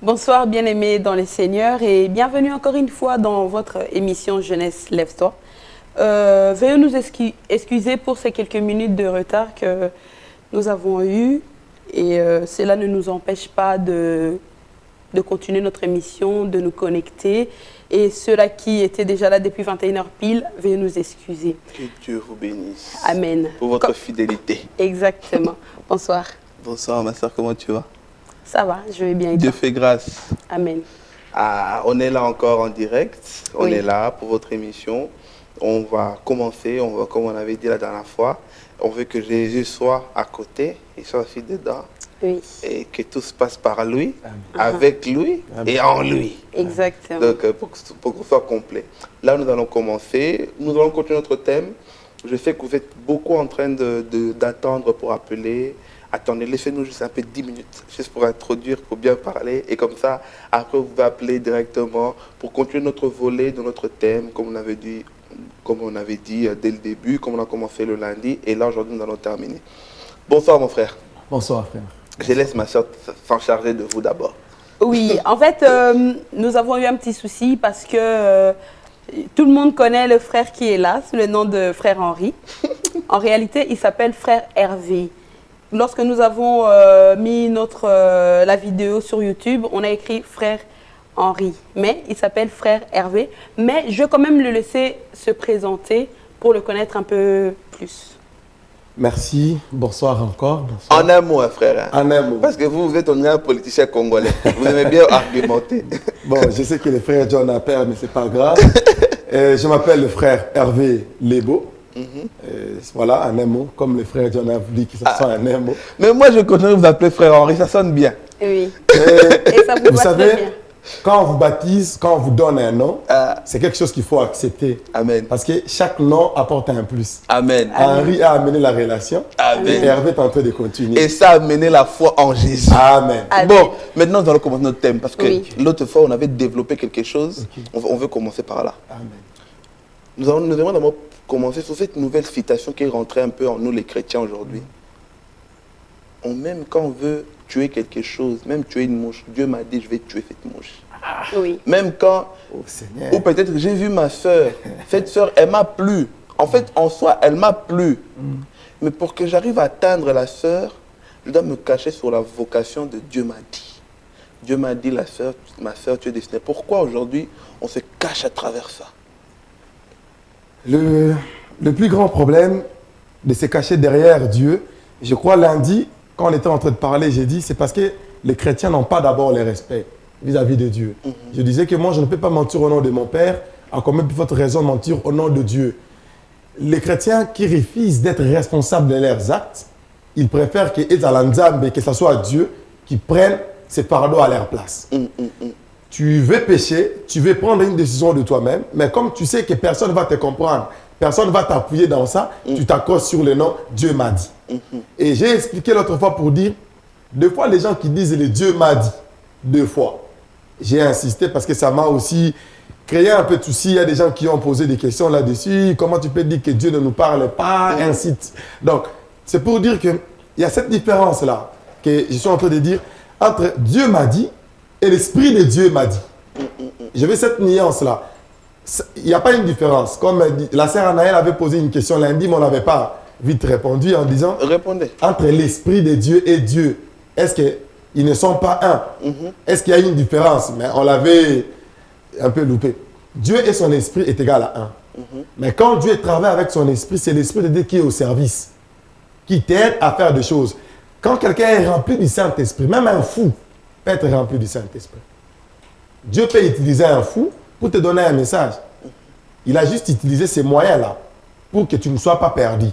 Bonsoir bien-aimés dans les Seigneurs et bienvenue encore une fois dans votre émission Jeunesse Lève-toi. Veuillez nous excuser pour ces quelques minutes de retard que nous avons eu et cela ne nous empêche pas de continuer notre émission, de nous connecter. Et ceux-là qui étaient déjà là depuis 21h pile, veuillez nous excuser. Que Dieu vous bénisse. Amen. Pour votre fidélité. Exactement. Bonsoir. Bonsoir ma soeur, comment tu vas? Ça va, je vais bien. Et Dieu toi? fait grâce. Amen. Ah, on est là encore en direct. On Oui. est là pour votre émission. On va commencer, comme on avait dit la dernière fois, on veut que Jésus soit à côté, il soit aussi dedans. Oui. Et que tout se passe par lui, Amen. avec lui et en lui. Exactement. Donc, pour qu'on soit complet. Là, nous allons commencer. Nous allons continuer notre thème. Je sais que vous êtes beaucoup en train d'attendre pour appeler. Attendez, laissez-nous juste un peu 10 minutes, juste pour introduire, pour bien parler. Et comme ça, après, vous pouvez appeler directement pour continuer notre volet de notre thème, comme on avait dit dès le début, comme on a commencé le lundi. Et là, aujourd'hui, nous allons terminer. Bonsoir, mon frère. Bonsoir, frère. Je laisse ma soeur s'en charger de vous d'abord. Oui, en fait, nous avons eu un petit souci parce que tout le monde connaît le frère qui est là, sous le nom de frère Henri. En réalité, il s'appelle frère Hervé. Lorsque nous avons mis la vidéo sur YouTube, on a écrit frère Henri, mais il s'appelle frère Hervé. Mais je vais quand même le laisser se présenter pour le connaître un peu plus. Merci. Bonsoir encore. Bonsoir. En un mot, hein, frère. Hein. En un mot. Parce que vous êtes un politicien congolais. Vous aimez bien argumenter. Bon, je sais que le frère John a peur, mais c'est pas grave. Je m'appelle le frère Hervé Lebo. Voilà, en un mot, comme le frère John a voulu que ça soit en un mot. Mais moi, je continue de vous appeler frère Henri, ça sonne bien. Oui. Et ça vous Vous va savez, très bien. quand on vous baptise, quand on vous donne un nom, c'est quelque chose qu'il faut accepter. Amen. Parce que chaque nom apporte un plus. Amen. Henri a amené la relation. Amen. Et Hervé est en train de continuer. Et ça a mené la foi en Jésus. Amen. Amen. Bon, maintenant nous allons commencer notre thème parce que Oui. l'autre fois on avait développé quelque chose. On veut commencer par là. Amen. Nous allons d'abord commencer sur cette nouvelle citation qui est rentrée un peu en nous les chrétiens aujourd'hui. Même quand on veut tuer quelque chose, même tuer une mouche, Dieu m'a dit je vais tuer cette mouche. Oui. Même quand, Oh Seigneur. ou peut-être j'ai vu ma soeur, cette soeur elle m'a plu. En fait en soi elle m'a plu. Mais pour que j'arrive à atteindre la soeur, je dois me cacher sur la vocation de Dieu m'a dit. Dieu m'a dit ma soeur tu es destinée. Pourquoi aujourd'hui on se cache à travers ça? Le plus grand problème de se cacher derrière Dieu, je crois lundi, quand on était en train de parler, j'ai dit, c'est parce que les chrétiens n'ont pas d'abord le respect vis-à-vis de Dieu. Je disais que moi, je ne peux pas mentir au nom de mon Père, à combien plus forte raison mentir au nom de Dieu. Les chrétiens qui refusent d'être responsables de leurs actes, ils préfèrent que ce soit Dieu qui prenne ses fardeaux à leur place. Tu veux pécher, tu veux prendre une décision de toi-même, mais comme tu sais que personne ne va te comprendre, personne ne va t'appuyer dans ça, tu t'accordes sur le nom Dieu m'a dit. Et j'ai expliqué l'autre fois pour dire, deux fois les gens qui disent le Dieu m'a dit, deux fois. J'ai insisté parce que ça m'a aussi créé un peu de soucis. Il y a des gens qui ont posé des questions là-dessus. Comment tu peux dire que Dieu ne nous parle pas, ainsi de suite. Donc, c'est pour dire qu'il y a cette différence-là que je suis en train de dire entre Dieu m'a dit et l'Esprit de Dieu m'a dit. Je veux cette nuance-là. Il n'y a pas une différence. Comme la sœur Anaël avait posé une question lundi, mais on n'avait pas vite répondu en disant Répondez. entre l'Esprit de Dieu et Dieu, est-ce qu'ils ne sont pas un? Est-ce qu'il y a une différence? Mais on l'avait un peu loupé. Dieu et son esprit est égal à un. Mais quand Dieu travaille avec son esprit, c'est l'Esprit de Dieu qui est au service, qui t'aide à faire des choses. Quand quelqu'un est rempli du Saint-Esprit, même un fou peut être rempli du Saint-Esprit. Dieu peut utiliser un fou pour te donner un message. Il a juste utilisé ces moyens-là pour que tu ne sois pas perdu.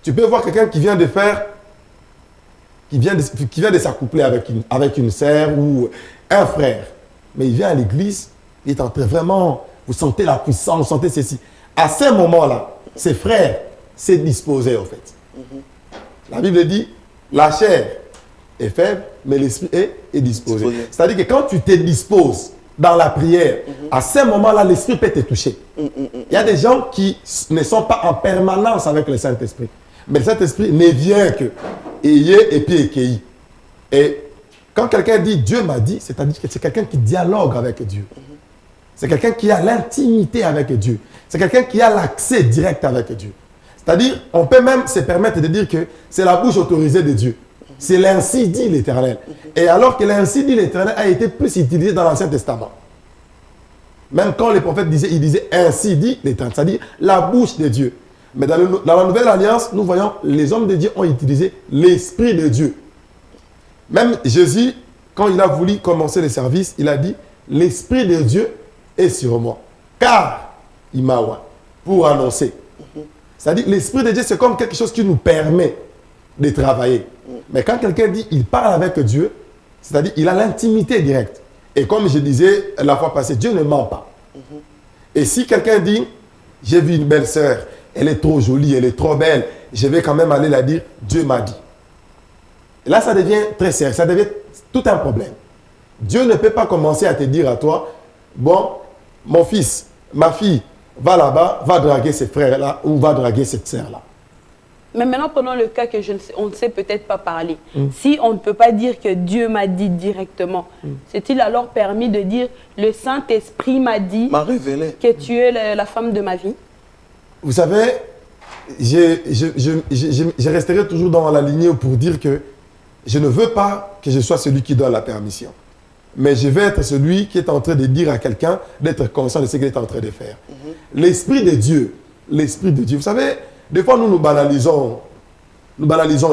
Tu peux voir quelqu'un qui vient de faire, qui vient de s'accoupler avec une sœur ou un frère. Mais il vient à l'église, il est en train vraiment, vous sentez la puissance, vous sentez ceci. À ce moment-là, ses frères s'est disposé en fait. La Bible dit, la chair est faible, mais l'esprit est disposé. C'est-à-dire que quand tu te disposes dans la prière, à ce moment-là, l'esprit peut te toucher. Il y a des gens qui ne sont pas en permanence avec le Saint-Esprit. Mais le Saint-Esprit ne vient que ayez et puis écueilli. Et Quand quelqu'un dit Dieu m'a dit, c'est-à-dire que c'est quelqu'un qui dialogue avec Dieu. C'est quelqu'un qui a l'intimité avec Dieu. C'est quelqu'un qui a l'accès direct avec Dieu. C'est-à-dire, on peut même se permettre de dire que c'est la bouche autorisée de Dieu. C'est l'ainsi dit l'Éternel. Et alors que l'ainsi dit l'Éternel a été plus utilisé dans l'Ancien Testament. Même quand les prophètes disaient, ils disaient ainsi dit l'Éternel, c'est-à-dire la bouche de Dieu. Mais dans la Nouvelle Alliance, nous voyons les hommes de Dieu ont utilisé l'Esprit de Dieu. Même Jésus, quand il a voulu commencer le service, il a dit l'Esprit de Dieu est sur moi. Car il m'a oint pour annoncer. C'est-à-dire l'Esprit de Dieu, c'est comme quelque chose qui nous permet de travailler. Mais quand quelqu'un dit il parle avec Dieu, c'est-à-dire il a l'intimité directe. Et comme je disais la fois passée, Dieu ne ment pas. Et si quelqu'un dit j'ai vu une belle sœur, elle est trop jolie, elle est trop belle, je vais quand même aller la dire, Dieu m'a dit. Et là, ça devient très sérieux, ça devient tout un problème. Dieu ne peut pas commencer à te dire à toi, bon, mon fils, ma fille, va là-bas, va draguer ces frères-là ou va draguer cette sœur-là. Mais maintenant, prenons le cas que on ne sait peut-être pas parler. Si on ne peut pas dire que Dieu m'a dit directement, c'est-il alors permis de dire le Saint-Esprit m'a dit que tu es la femme de ma vie? Vous savez, je resterai toujours dans la lignée pour dire que je ne veux pas que je sois celui qui donne la permission. Mais je vais être celui qui est en train de dire à quelqu'un d'être conscient de ce qu'il est en train de faire. L'Esprit de Dieu, vous savez, des fois nous banalisons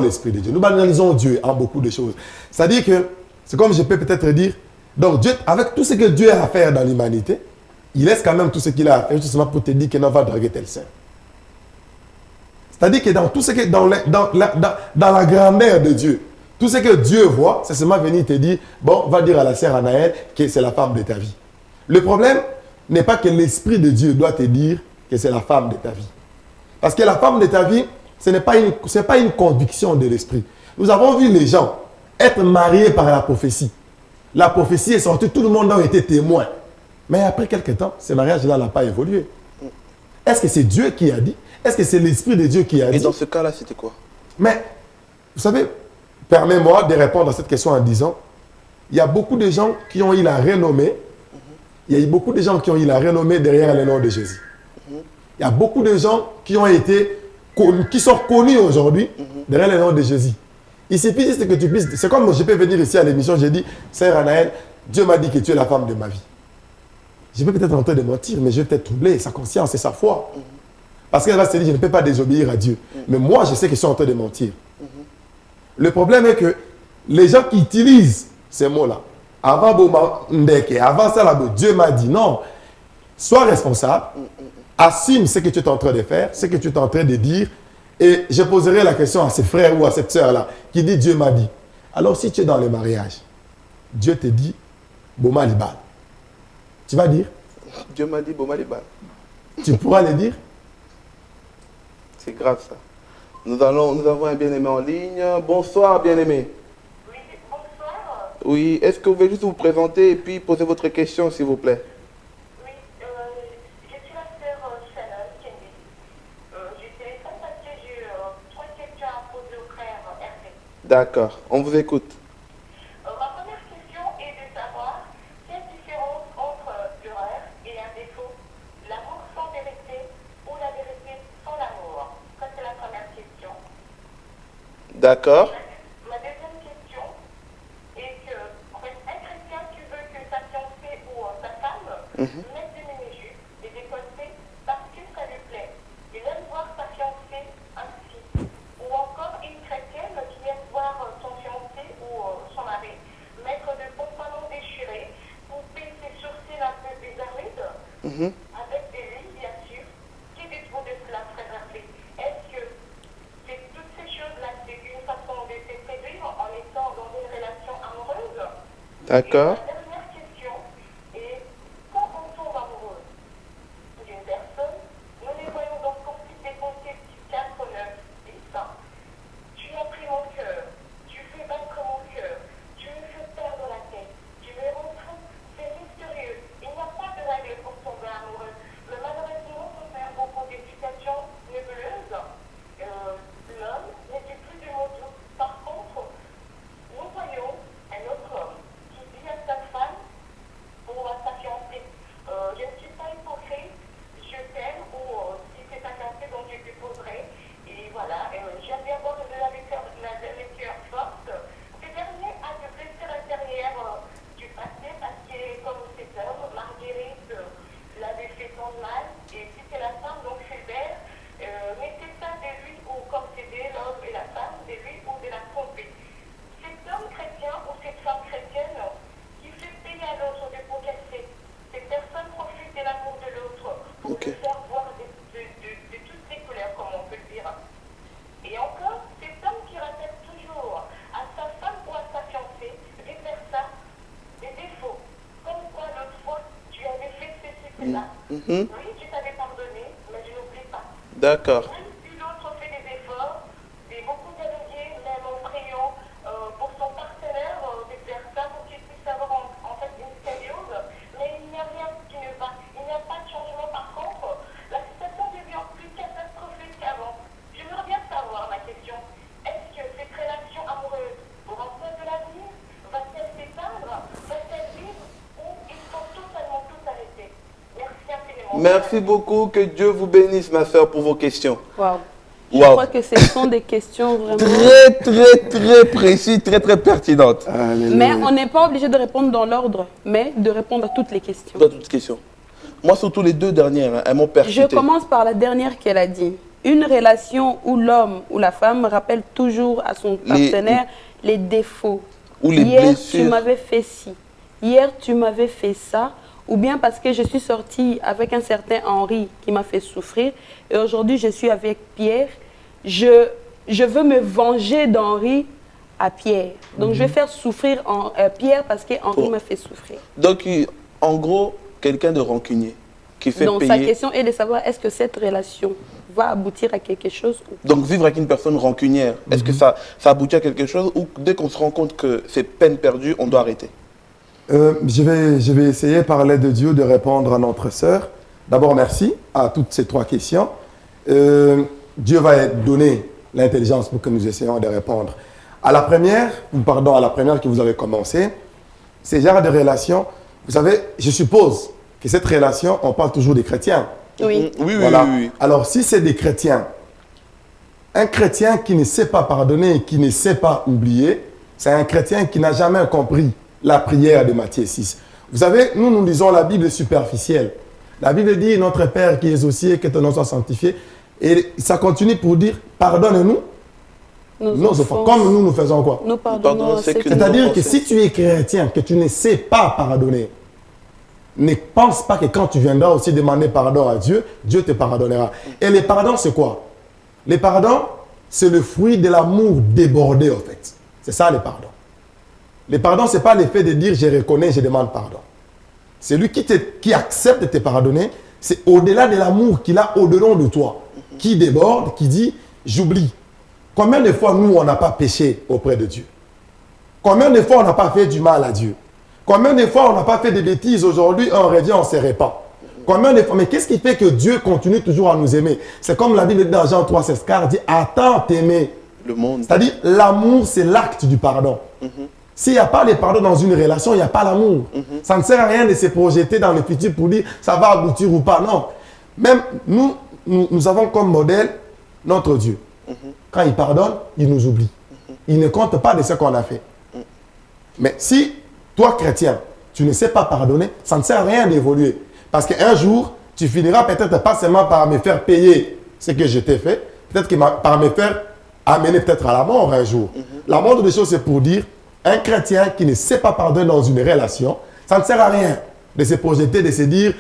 l'Esprit de Dieu, nous banalisons Dieu en beaucoup de choses. C'est-à-dire que, c'est comme je peux peut-être dire, donc Dieu, avec tout ce que Dieu a à faire dans l'humanité, il laisse quand même tout ce qu'il a à faire justement pour te dire qu'il va draguer tel saint. C'est-à-dire que dans tout ce que, dans la grandeur de Dieu, tout ce que Dieu voit, c'est seulement venir te dire, bon, va dire à la sœur Anaël que c'est la femme de ta vie. Le problème n'est pas que l'Esprit de Dieu doit te dire que c'est la femme de ta vie. Parce que la femme de ta vie, ce n'est pas une conviction de l'Esprit. Nous avons vu les gens être mariés par la prophétie. La prophétie est sortie, tout le monde a été témoin. Mais après quelques temps, ce mariage-là n'a pas évolué. Est-ce que c'est Dieu qui a dit? Est-ce que c'est l'Esprit de Dieu qui a dit? Et dans ce cas-là, c'était quoi? Mais, vous savez, permets-moi de répondre à cette question en disant, il y a beaucoup de gens qui ont eu la renommée, il y a beaucoup de gens qui ont eu la renommée derrière le nom de Jésus. Il y a beaucoup de gens qui ont été connus, qui sont connus aujourd'hui derrière le nom de Jésus. Il suffit juste que tu puisses, c'est comme je peux venir ici à l'émission, j'ai dit, Sœur Anaël, Dieu m'a dit que tu es la femme de ma vie. Je vais peut-être en train de mentir, mais je vais peut-être troubler sa conscience et sa foi. Parce qu'elle va se dire, je ne peux pas désobéir à Dieu. Mais moi, je sais que je suis en train de mentir. Le problème est que les gens qui utilisent ces mots-là, avant ça, Dieu m'a dit, non, sois responsable, assume ce que tu es en train de faire, ce que tu es en train de dire, et je poserai la question à ces frères ou à cette sœur-là qui dit Dieu m'a dit. Alors si tu es dans le mariage, Dieu te dit, Boma Libal. Tu vas dire? Dieu m'a dit Boma Libal. Tu pourras le dire? C'est grave ça. Nous avons un bien-aimé en ligne. Bonsoir bien-aimé. Oui, bonsoir. Oui, est-ce que vous pouvez juste vous présenter et puis poser votre question s'il vous plaît? Oui, je suis la sœur Shannon Kendi. Je téléphone parce que j'ai 3 questions à poser au frère Hervé. D'accord, on vous écoute. Ma première question est de savoir quelle différence entre l'erreur et un défaut, l'amour sans vérité ou la vérité sans l'amour. Ça, c'est la première question. D'accord. Ma deuxième question est que, en fait, un chrétien qui veut que sa fiancée ou sa femme mette des mini-jupes, des décolletés, parce que ça lui plaît. Il aime voir sa fiancée ainsi. Ou encore une chrétienne qui aime voir son fiancé ou son mari mettre de pantalons déchirés, couper ses sourcils un peu bizarroïdes, avec des lignes, bien sûr. Que dites-vous de cela, frère Hervé? Est-ce que toutes ces choses-là, c'est une façon de se séduire en étant dans une relation amoureuse? D'accord. Et la dernière question est, quand on tombe amoureux d'une personne, nous les voyons donc comme si des comptés 4, 9, 10. Tu as pris mon cœur, tu fais battre mon cœur, tu me fais perdre la tête, tu me rends fou, c'est mystérieux. Il n'y a pas de règle pour tomber amoureux. Mais malheureusement, pour faire beaucoup d'éducation nébuleuse, l'homme n'était plus du mot doux. Par contre, nous voyons un autre D'accord. Même si l'autre fait des efforts, et beaucoup d'amitiés, même en priant pour son partenaire, vice-versa, pour qu'il puisse avoir en fait une symbiose, mais il n'y a rien qui ne va. Il n'y a pas de changement. Par contre, la situation devient plus catastrophique qu'avant. J'aimerais bien savoir ma question. Est-ce que cette relation amoureuse aura pas de l'avenir? Va-t-elle s'éteindre? Va-t-elle vivre? Ou il faut totalement tout arrêter? Merci infiniment. Merci beaucoup. Que Dieu vous bénisse, ma soeur, pour vos questions. Waouh. Je Waouh. crois que ce sont des questions vraiment... Très précis, très pertinentes. Mais on n'est pas obligé de répondre dans l'ordre, mais de répondre à toutes les questions. Dans toutes questions. Moi, surtout les deux dernières, hein, elles m'ont Je percuté. commence par la dernière qu'elle a dit. Une relation où l'homme ou la femme rappelle toujours à son partenaire les défauts. Ou les Hier, blessures. tu m'avais fait ci. Hier, tu m'avais fait ça. Ou bien parce que je suis sortie avec un certain Henri qui m'a fait souffrir. Et aujourd'hui, je suis avec Pierre. Je veux me venger d'Henri à Pierre. Donc, je vais faire souffrir Pierre parce qu'Henri m'a fait souffrir. Donc, en gros, quelqu'un de rancunier qui fait Donc, payer. sa question est de savoir est-ce que cette relation va aboutir à quelque chose ou pas. Donc, vivre avec une personne rancunière, est-ce que ça aboutit à quelque chose ou dès qu'on se rend compte que c'est peine perdue, on doit arrêter? Je vais essayer par l'aide de Dieu de répondre à notre sœur. D'abord, merci à toutes ces trois questions. Dieu va donner l'intelligence pour que nous essayions de répondre. À la première que vous avez commencé, ces genres de relations, vous savez, je suppose que cette relation, on parle toujours des chrétiens. Oui. Oui. Alors, si c'est des chrétiens, un chrétien qui ne sait pas pardonner et qui ne sait pas oublier, c'est un chrétien qui n'a jamais compris la prière de Matthieu 6. Vous savez, nous lisons la Bible superficielle. La Bible dit, notre Père qui es aux cieux, que ton nom soit sanctifié. Et ça continue pour dire, pardonne-nous nos offenses. Comme nous faisons quoi? Nous pardonnons à ceux qui nous C'est-à-dire que offensent. si tu es chrétien, que tu ne sais pas pardonner, ne pense pas que quand tu viendras aussi demander pardon à Dieu, Dieu te pardonnera. Et le pardon, c'est quoi? Le pardon, c'est le fruit de l'amour débordé, en fait. C'est ça, le pardon. Le pardon, ce n'est pas le fait de dire « je reconnais, je demande pardon ». C'est lui qui accepte de te pardonner, c'est au-delà de l'amour qu'il a au-delà de toi, qui déborde, qui dit « j'oublie ». Combien de fois, nous, on n'a pas péché auprès de Dieu? Combien de fois, on n'a pas fait du mal à Dieu? Combien de fois, on n'a pas fait des bêtises aujourd'hui, on revient, on se répand? Combien de fois? Mais qu'est-ce qui fait que Dieu continue toujours à nous aimer? C'est comme la Bible dit dans Jean 3, 16, car dit « attends t'aimer ». Le monde. C'est-à-dire, l'amour, c'est l'acte du pardon. S'il n'y a pas de pardon dans une relation, il n'y a pas l'amour. Ça ne sert à rien de se projeter dans le futur pour dire ça va aboutir ou pas. Non. Même nous avons comme modèle notre Dieu. Quand il pardonne, il nous oublie. Il ne compte pas de ce qu'on a fait. Mais si toi, chrétien, tu ne sais pas pardonner, ça ne sert à rien d'évoluer. Parce qu'un jour, tu finiras peut-être pas seulement par me faire payer ce que je t'ai fait, peut-être que par me faire amener peut-être à la mort un jour. La moindre des choses, c'est pour dire un chrétien qui ne sait pas pardonner dans une relation, ça ne sert à rien de se projeter, de se dire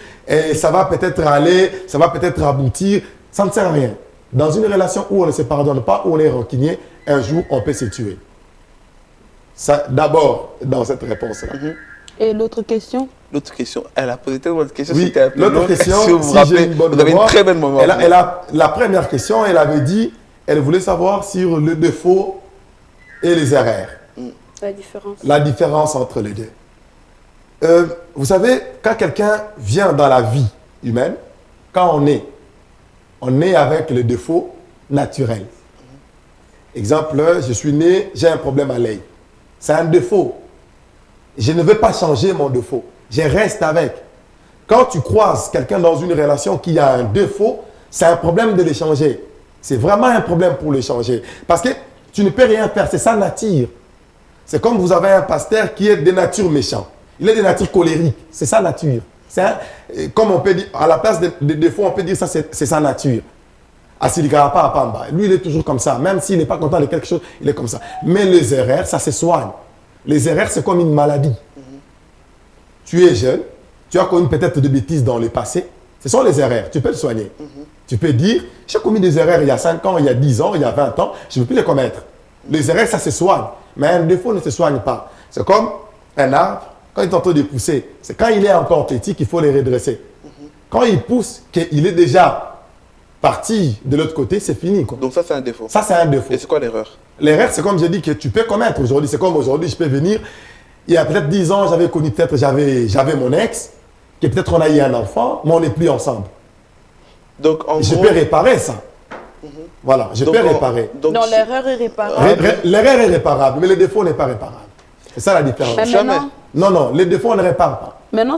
ça va peut-être aller, ça va peut-être aboutir. Ça ne sert à rien. Dans une relation où on ne se pardonne pas, où on est rancunier, un jour, on peut se tuer. Ça, d'abord, dans cette réponse-là. Et l'autre question? L'autre question, elle a posé tellement de questions. Oui, c'était un peu l'autre long. question, Si vous vous si rappelez, j'ai une bonne vous avez une mémoire, très belle mémoire. la première question, elle avait dit, elle voulait savoir sur le défaut et les erreurs. La différence. La différence entre les deux. Vous savez, quand quelqu'un vient dans la vie humaine, quand on est avec le défaut naturel. Exemple, je suis né, j'ai un problème à l'œil. C'est un défaut. Je ne veux pas changer mon défaut. Je reste avec. Quand tu croises quelqu'un dans une relation qui a un défaut, c'est un problème de le changer. C'est vraiment un problème pour le changer. Parce que tu ne peux rien faire, c'est sa nature. C'est comme vous avez un pasteur qui est de nature méchant. Il est de nature colérique. C'est sa nature. Comme on peut dire, à la place des défauts, on peut dire ça, c'est sa nature. Asiligara Pamba. Lui, il est toujours comme ça. Même s'il n'est pas content de quelque chose, il est comme ça. Mais les erreurs, ça se soigne. Les erreurs, c'est comme une maladie. Tu es jeune, tu as commis peut-être des bêtises dans le passé. Ce sont les erreurs. Tu peux le soigner. Tu peux dire, j'ai commis des erreurs il y a 5 ans, il y a 10 ans, il y a 20 ans, je ne veux plus les commettre. Les erreurs, ça se soigne. Mais un défaut ne se soigne pas. C'est comme un arbre, quand il est en train de pousser, c'est quand il est encore petit qu'il faut les redresser. Quand il pousse, qu'il est déjà parti de l'autre côté, c'est fini, quoi. Donc ça, c'est un défaut. Ça, c'est un défaut. Et c'est quoi l'erreur? L'erreur, c'est comme j'ai dit que tu peux commettre aujourd'hui. C'est comme aujourd'hui, je peux venir. Il y a peut-être 10 ans, j'avais connu, peut-être, j'avais mon ex, que peut-être on a eu un enfant, mais on n'est plus ensemble. Donc, en Je gros... peux réparer ça. Voilà, je Donc, peux réparer. Donc, Non, l'erreur est réparable. L'erreur est réparable, mais le défaut n'est pas réparable. C'est ça la différence. Mais jamais. maintenant, Non, non, les défauts, on ne répare pas. maintenant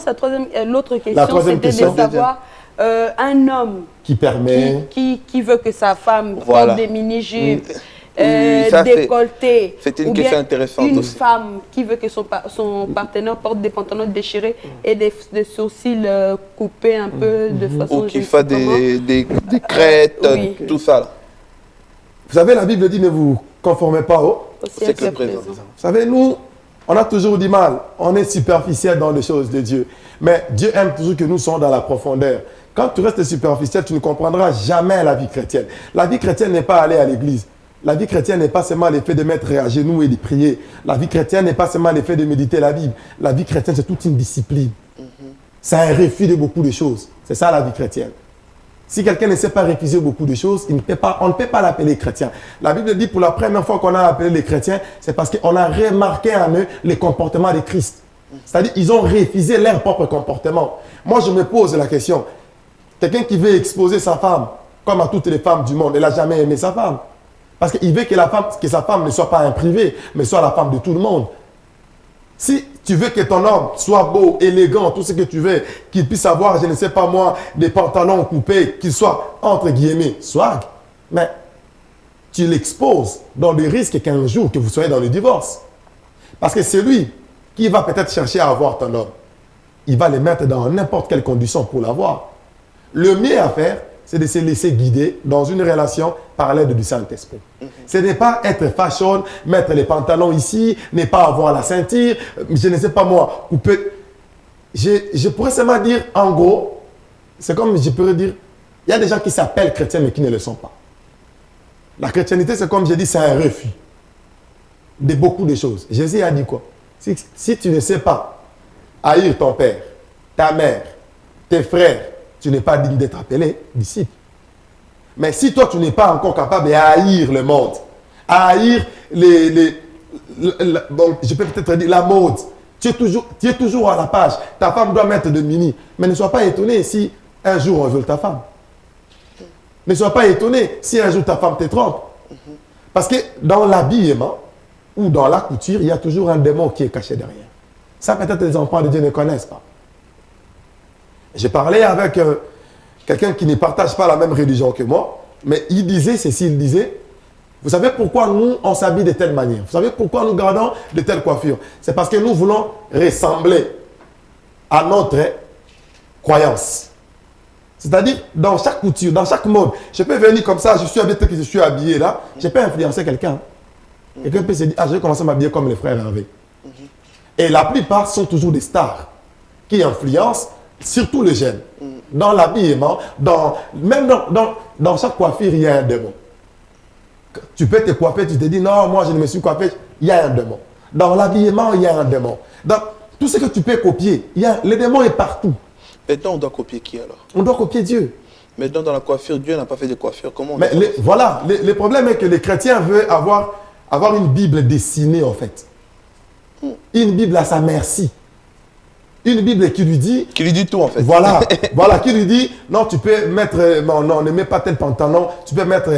l'autre La question, troisième c'était question. de savoir un homme Qui permet... qui veut que sa femme Voilà. porte des mini-jupes, Oui, ça, décolletées. c'était une ou question bien intéressante une aussi. femme qui veut que son partenaire porte des pantalons déchirés et des sourcils coupés un peu de façon... Ou je qu'il ne sais fasse comment. des crêtes, Oui. tout ça. Là. Vous savez, la Bible dit ne vous conformez pas au... Au C'est siècle que présent. présent. Vous savez, nous, on a toujours du mal. On est superficiel dans les choses de Dieu. Mais Dieu aime toujours que nous soyons dans la profondeur. Quand tu restes superficiel, tu ne comprendras jamais la vie chrétienne. La vie chrétienne n'est pas aller à l'église. La vie chrétienne n'est pas seulement l'effet de mettre à genoux et de prier. La vie chrétienne n'est pas seulement l'effet de méditer la Bible. La vie chrétienne, c'est toute une discipline. C'est un refus de beaucoup de choses. C'est ça la vie chrétienne. Si quelqu'un ne sait pas refuser beaucoup de choses, on ne peut pas l'appeler chrétien. La Bible dit pour la première fois qu'on a appelé les chrétiens, c'est parce qu'on a remarqué en eux les comportements de Christ. C'est-à-dire qu'ils ont refusé leur propre comportement. Moi, je me pose la question. Quelqu'un qui veut exposer sa femme, comme à toutes les femmes du monde, elle n'a jamais aimé sa femme. Parce qu'il veut que sa femme ne soit pas un privé, mais soit la femme de tout le monde. Si tu veux que ton homme soit beau, élégant, tout ce que tu veux, qu'il puisse avoir, je ne sais pas moi, des pantalons coupés, qu'il soit, entre guillemets, swag, mais tu l'exposes dans le risque qu'un jour que vous soyez dans le divorce. Parce que c'est lui qui va peut-être chercher à avoir ton homme. Il va le mettre dans n'importe quelle condition pour l'avoir. Le mieux à faire, c'est de se laisser guider dans une relation par l'aide du Saint-Esprit. Ce n'est pas être fashion, mettre les pantalons ici, ne pas avoir la ceinture, je ne sais pas moi, couper. Je pourrais seulement dire, en gros, c'est comme je pourrais dire, il y a des gens qui s'appellent chrétiens mais qui ne le sont pas. La chrétienté, c'est comme j'ai dit, c'est un refus de beaucoup de choses. Jésus a dit quoi? Si tu ne sais pas haïr ton père, ta mère, tes frères, tu n'es pas digne d'être appelé disciple. Mais si toi, tu n'es pas encore capable d'haïr le monde, haïr bon, je peux peut-être dire la mode, tu es toujours à la page. Ta femme doit mettre de mini. Mais ne sois pas étonné si un jour on viole ta femme. Ne sois pas étonné si un jour ta femme te trompe. Parce que dans l'habillement ou dans la couture, il y a toujours un démon qui est caché derrière. Ça, peut-être les enfants de Dieu ne connaissent pas. J'ai parlé avec quelqu'un qui ne partage pas la même religion que moi, mais il disait ceci, il disait, vous savez pourquoi nous, on s'habille de telle manière? Vous savez pourquoi nous gardons de telles coiffures? C'est parce que nous voulons ressembler à notre croyance. C'est-à-dire, dans chaque couture, dans chaque mode, je peux venir comme ça, je suis habillé là, je peux influencer quelqu'un. Quelqu'un peut se dire, ah, je vais commencer à m'habiller comme les frères Hervé. Et la plupart sont toujours des stars qui influencent surtout les jeunes. Dans l'habillement, même dans chaque coiffure, il y a un démon. Tu peux te coiffer, tu te dis, non, moi je ne me suis coiffé, il y a un démon. Dans l'habillement, il y a un démon. Dans tout ce que tu peux copier, le démon est partout. Maintenant, on doit copier qui alors? On doit copier Dieu. Maintenant, dans la coiffure, Dieu n'a pas fait de coiffure. Comment on Mais voilà, le problème est que les chrétiens veulent avoir une Bible dessinée en fait. Une Bible à sa merci. Une Bible qui lui dit... Qui lui dit tout en fait. Voilà, qui lui dit, non, tu peux mettre, non, ne mets pas tel pantalon, tu peux mettre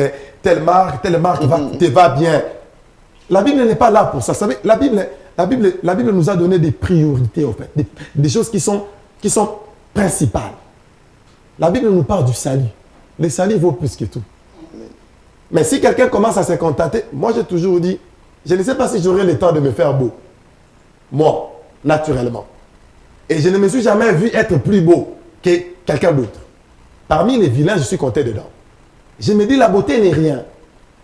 telle marque te va bien. La Bible n'est pas là pour ça. Vous savez, la Bible nous a donné des priorités en fait, des choses qui sont principales. La Bible nous parle du salut. Le salut vaut plus que tout. Mais si quelqu'un commence à se contenter, moi j'ai toujours dit, je ne sais pas si j'aurai le temps de me faire beau. Moi, naturellement. Et je ne me suis jamais vu être plus beau que quelqu'un d'autre. Parmi les vilains, je suis compté dedans. Je me dis, la beauté n'est rien.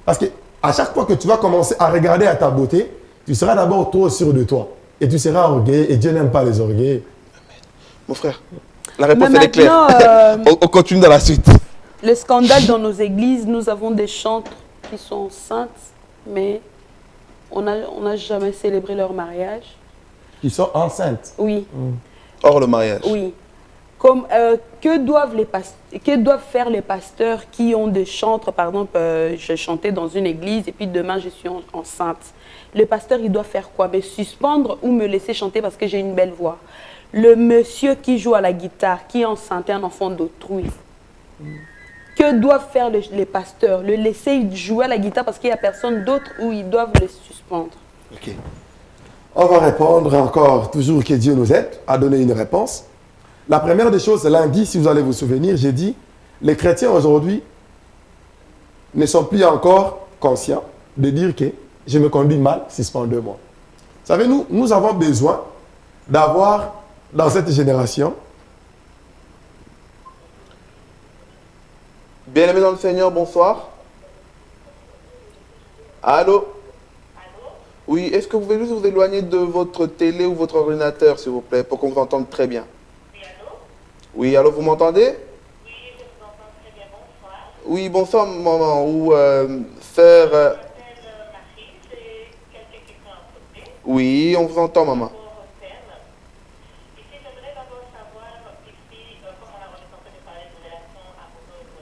Parce que à chaque fois que tu vas commencer à regarder à ta beauté, tu seras d'abord trop sûr de toi. Et tu seras orgueilleux. Et Dieu n'aime pas les orgueilleux. Mon frère, la réponse elle est claire. On continue dans la suite. Le scandale dans nos églises, nous avons des chantres qui sont saintes, mais on n'a jamais célébré leur mariage. Qui sont enceintes. Oui. Hors le mariage. Oui. Comme, que doivent faire les pasteurs qui ont des chantres? Par exemple, je chantais dans une église et puis demain je suis enceinte. Le pasteur, il doit faire quoi? Me suspendre ou me laisser chanter parce que j'ai une belle voix? Le monsieur qui joue à la guitare, qui est enceinte, un enfant d'autrui. Que doivent faire les pasteurs? Le laisser jouer à la guitare parce qu'il n'y a personne d'autre ou ils doivent le suspendre? Ok. On va répondre encore, toujours que Dieu nous aide à donner une réponse. La première des choses, lundi, si vous allez vous souvenir, j'ai dit, les chrétiens aujourd'hui ne sont plus encore conscients de dire que je me conduis mal, suspendez-moi. Vous savez, nous avons besoin d'avoir, dans cette génération, Bien-aimés dans le Seigneur, bonsoir. Allô? Oui, est-ce que vous pouvez juste vous éloigner de votre télé ou votre ordinateur, s'il vous plaît, pour qu'on vous entende très bien? Oui, allô, vous m'entendez? Oui, je vous entends très bien. Bonsoir. Oui, bonsoir, maman. Ou sœur. Je m'appelle Marie, c'est quelqu'un qui prend un côté Oui, on vous entend, maman. pour au thème. Ici, j'aimerais d'abord savoir, ici, comme on est en train de parler de relations amoureuses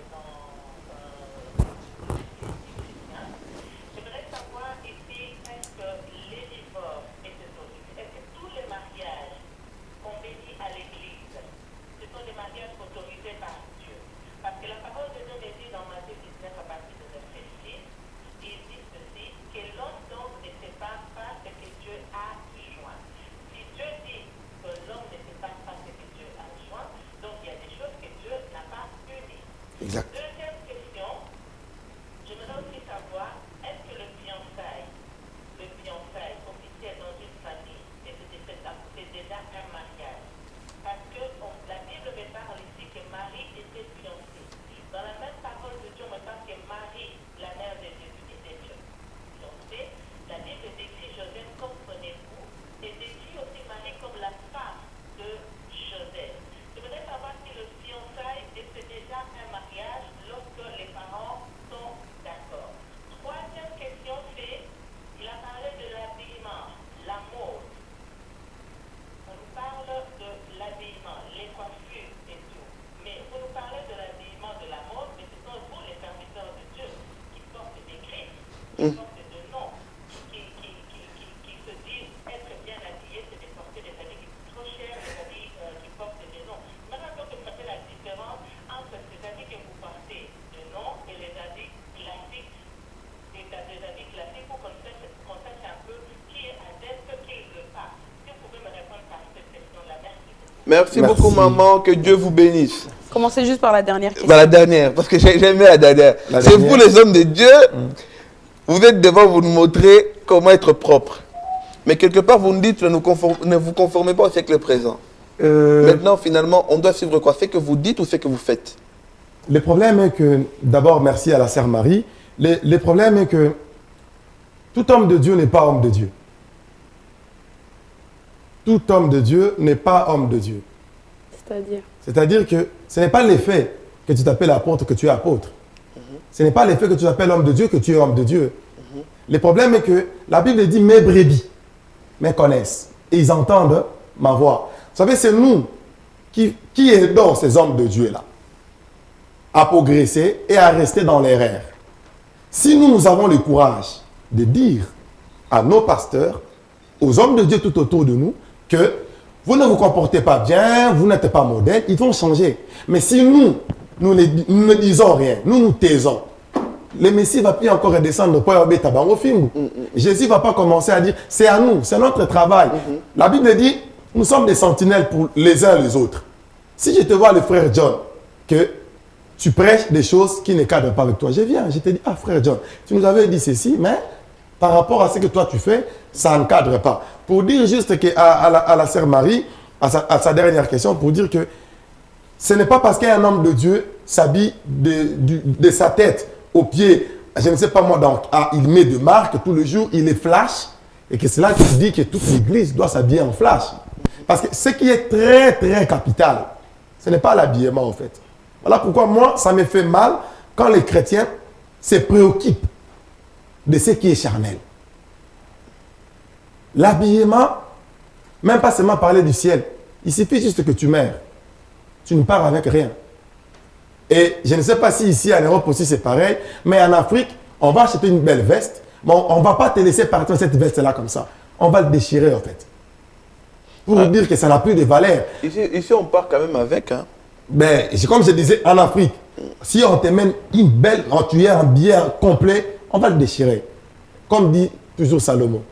j'aimerais savoir ici, est-ce que les divorces est autorisé? Est-ce que tous les mariages qu'on bénit à l'église, ce sont des mariages autorisés par Dieu? Parce que la parole de Dieu me dit dans Matthieu 19 à partir de verset 6, il dit ceci, que l'homme donc ne sépare pas ce que Dieu a joint. Si Dieu dit que l'homme ne sépare pas ce que Dieu a joint, donc il y a des choses que Dieu n'a pas unies. exact. Deuxième question, j'aimerais aussi savoir, est-ce que le fiançailles officiel dans une famille, c'est déjà un mariage? Parce que la Bible me parle ici que Marie était fiancée. Dans la même parole de Dieu, on me parle que Marie, la mère de Jésus, était fiancée. La Bible décrit Joseph comme son époux et décrit aussi Marie comme la femme de Joseph. Je voudrais savoir si le fiançailles est déjà un mariage lorsque les parents sont d'accord. Troisième question, c'est, il a parlé de l'habillement, la mode. On nous parle de l'habillement, les coiffures et tout. Mais vous nous parlez de l'habillement, de la mode, mais ce sont vous, les serviteurs de Dieu, qui portent des griffes, qui portent de noms, qui se disent être bien habillés, c'est de porter des habits qui coûtent trop cher, des habits qui portent des noms. Maintenant, que vous faites la différence entre ces habits que vous portez de noms et les habits classiques, des habits classiques, pour qu'on sache un peu qui est adepte, qui ne veut pas. Si vous pouvez me répondre par cette question-là, merci. Merci Merci. beaucoup, maman. Que Dieu vous bénisse. Commencez juste par la dernière question. Bah, la dernière, parce que j'aime bien la dernière. La C'est dernière. vous, les hommes de Dieu. Vous êtes devant vous nous montrer comment être propre. Mais quelque part, vous nous dites ne vous conformez pas au siècle présent. Maintenant, finalement, on doit suivre quoi? Ce que vous dites ou ce que vous faites? Le problème est que, d'abord, merci à la sœur Marie, le problème est que tout homme de Dieu n'est pas homme de Dieu. Tout homme de Dieu n'est pas homme de Dieu. C'est-à-dire? C'est-à-dire que ce n'est pas l'effet que tu t'appelles apôtre que tu es apôtre. Ce n'est pas l'effet que tu t'appelles homme de Dieu que tu es homme de Dieu. Le problème est que la Bible dit mes brebis me connaissent et ils entendent ma voix. Vous savez, c'est nous qui aidons ces hommes de Dieu-là à progresser et à rester dans l'erreur. Si nous avons le courage de dire à nos pasteurs, aux hommes de Dieu tout autour de nous, que vous ne vous comportez pas bien, vous n'êtes pas modèle, ils vont changer. Mais si nous ne disons rien, nous taisons, le Messie ne va plus encore redescendre pour aller au film. Jésus ne va pas commencer à dire, c'est à nous, c'est notre travail. La Bible dit, nous sommes des sentinelles pour les uns les autres. Si je te vois, le frère John, que tu prêches des choses qui ne cadrent pas avec toi, je viens, je te dis, ah frère John, tu nous avais dit ceci, mais par rapport à ce que toi tu fais, ça ne cadre pas. Pour dire juste à la sœur Marie, à sa dernière question, pour dire que ce n'est pas parce qu'un homme de Dieu s'habille de sa tête aux pieds, je ne sais pas moi, donc, il met de marque tout le jour, il est flash, et que c'est là qu'il dit que toute l'église doit s'habiller en flash. Parce que ce qui est très, très capital, ce n'est pas l'habillement en fait. Voilà pourquoi moi, ça me fait mal quand les chrétiens se préoccupent de ce qui est charnel. L'habillement, même pas seulement parler du ciel, il suffit juste que tu meurs. tu ne pars avec rien. Et je ne sais pas si ici en Europe aussi c'est pareil, mais en Afrique, on va acheter une belle veste, mais on ne va pas te laisser partir cette veste-là comme ça. On va le déchirer en fait. Pour vous dire que ça n'a plus de valeur. Ici, on part quand même avec. Hein. Mais comme je disais, en Afrique, si on te mène une belle, tu es un bien complet, on va le déchirer. Comme dit toujours Salomon,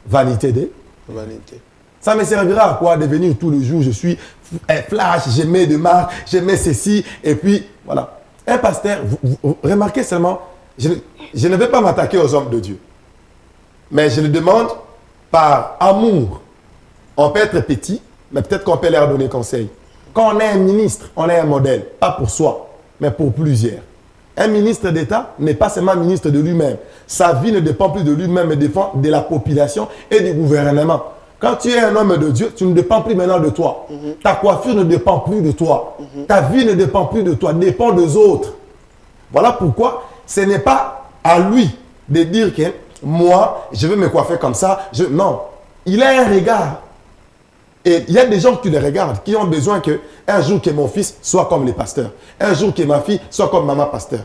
vanité de Vanité. Ça me servira à quoi de venir tous les jours, je suis flash, je mets de marque, je mets ceci, et puis voilà. Un pasteur, vous remarquez seulement, je ne vais pas m'attaquer aux hommes de Dieu, mais je le demande par amour. On peut être petit, mais peut-être qu'on peut leur donner conseil. Quand on est un ministre, on est un modèle, pas pour soi, mais pour plusieurs. Un ministre d'État n'est pas seulement ministre de lui-même. Sa vie ne dépend plus de lui-même, mais dépend de la population et du gouvernement. Quand tu es un homme de Dieu, tu ne dépends plus maintenant de toi. Ta coiffure ne dépend plus de toi. Ta vie ne dépend plus de toi, dépend des autres. Voilà pourquoi ce n'est pas à lui de dire que moi, je veux me coiffer comme ça. Non, il a un regard. Et il y a des gens qui les regardent, qui ont besoin qu'un jour que mon fils soit comme les pasteurs. Un jour que ma fille soit comme maman pasteur.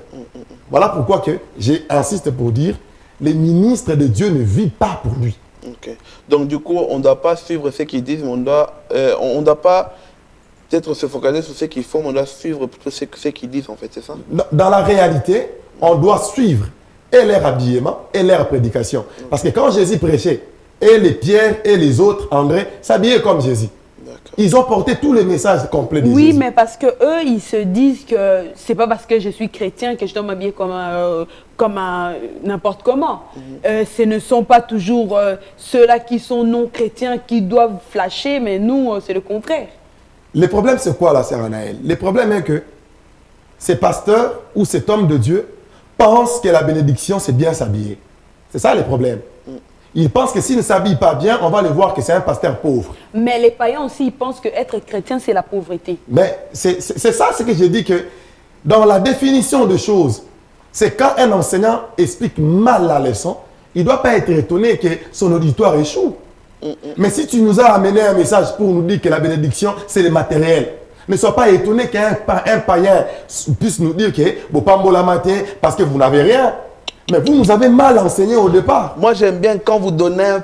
Voilà pourquoi j'insiste pour dire, les ministres de Dieu ne vivent pas pour lui. Okay. Donc du coup, on ne doit pas suivre ce qu'ils disent, mais on doit pas peut-être se focaliser sur ce qu'ils font, mais on doit suivre plutôt ce qu'ils disent en fait, c'est ça? Dans la réalité, on doit suivre et leur habillement et leur prédication. Parce que quand Jésus prêchait, et les Pierre et les autres, André, s'habillaient comme Jésus. Ils ont porté tous les messages complets de Jésus. Oui, mais parce que eux, ils se disent que c'est pas parce que je suis chrétien que je dois m'habiller comme n'importe comment. Ce ne sont pas toujours ceux-là qui sont non chrétiens qui doivent flasher, mais nous, c'est le contraire. Le problème, c'est quoi là, sœur Anaëlle? Le problème est que ces pasteurs ou cet homme de Dieu pensent que la bénédiction, c'est bien s'habiller. C'est ça le problème. Ils pensent que s'il ne s'habille pas bien, on va le voir que c'est un pasteur pauvre. Mais les païens aussi, ils pensent qu'être chrétien, c'est la pauvreté. Mais c'est ça ce que j'ai dit, que dans la définition de choses, c'est quand un enseignant explique mal la leçon, il ne doit pas être étonné que son auditoire échoue. Mais si tu nous as amené un message pour nous dire que la bénédiction, c'est le matériel, ne sois pas étonné qu'un païen puisse nous dire que vous ne la matin parce que vous n'avez rien. Mais vous nous avez mal enseigné au départ. Moi, j'aime bien quand vous donnez,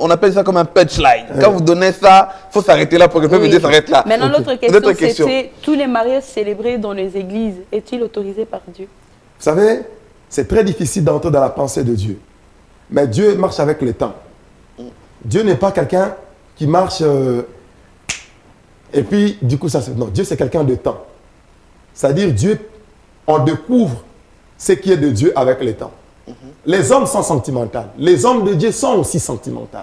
on appelle ça comme un punchline. Quand vous donnez ça, il faut s'arrêter là pour que le peuple s'arrête là. Maintenant, l'autre question, c'était tous les mariages célébrés dans les églises, est-il autorisé par Dieu? Vous savez, c'est très difficile d'entrer dans la pensée de Dieu. Mais Dieu marche avec le temps. Dieu n'est pas quelqu'un qui marche et puis du coup ça se... Non, Dieu c'est quelqu'un de temps. C'est-à-dire Dieu, on découvre ce qui est de Dieu avec le temps. Les hommes sont sentimentaux. Les hommes de Dieu sont aussi sentimentaux.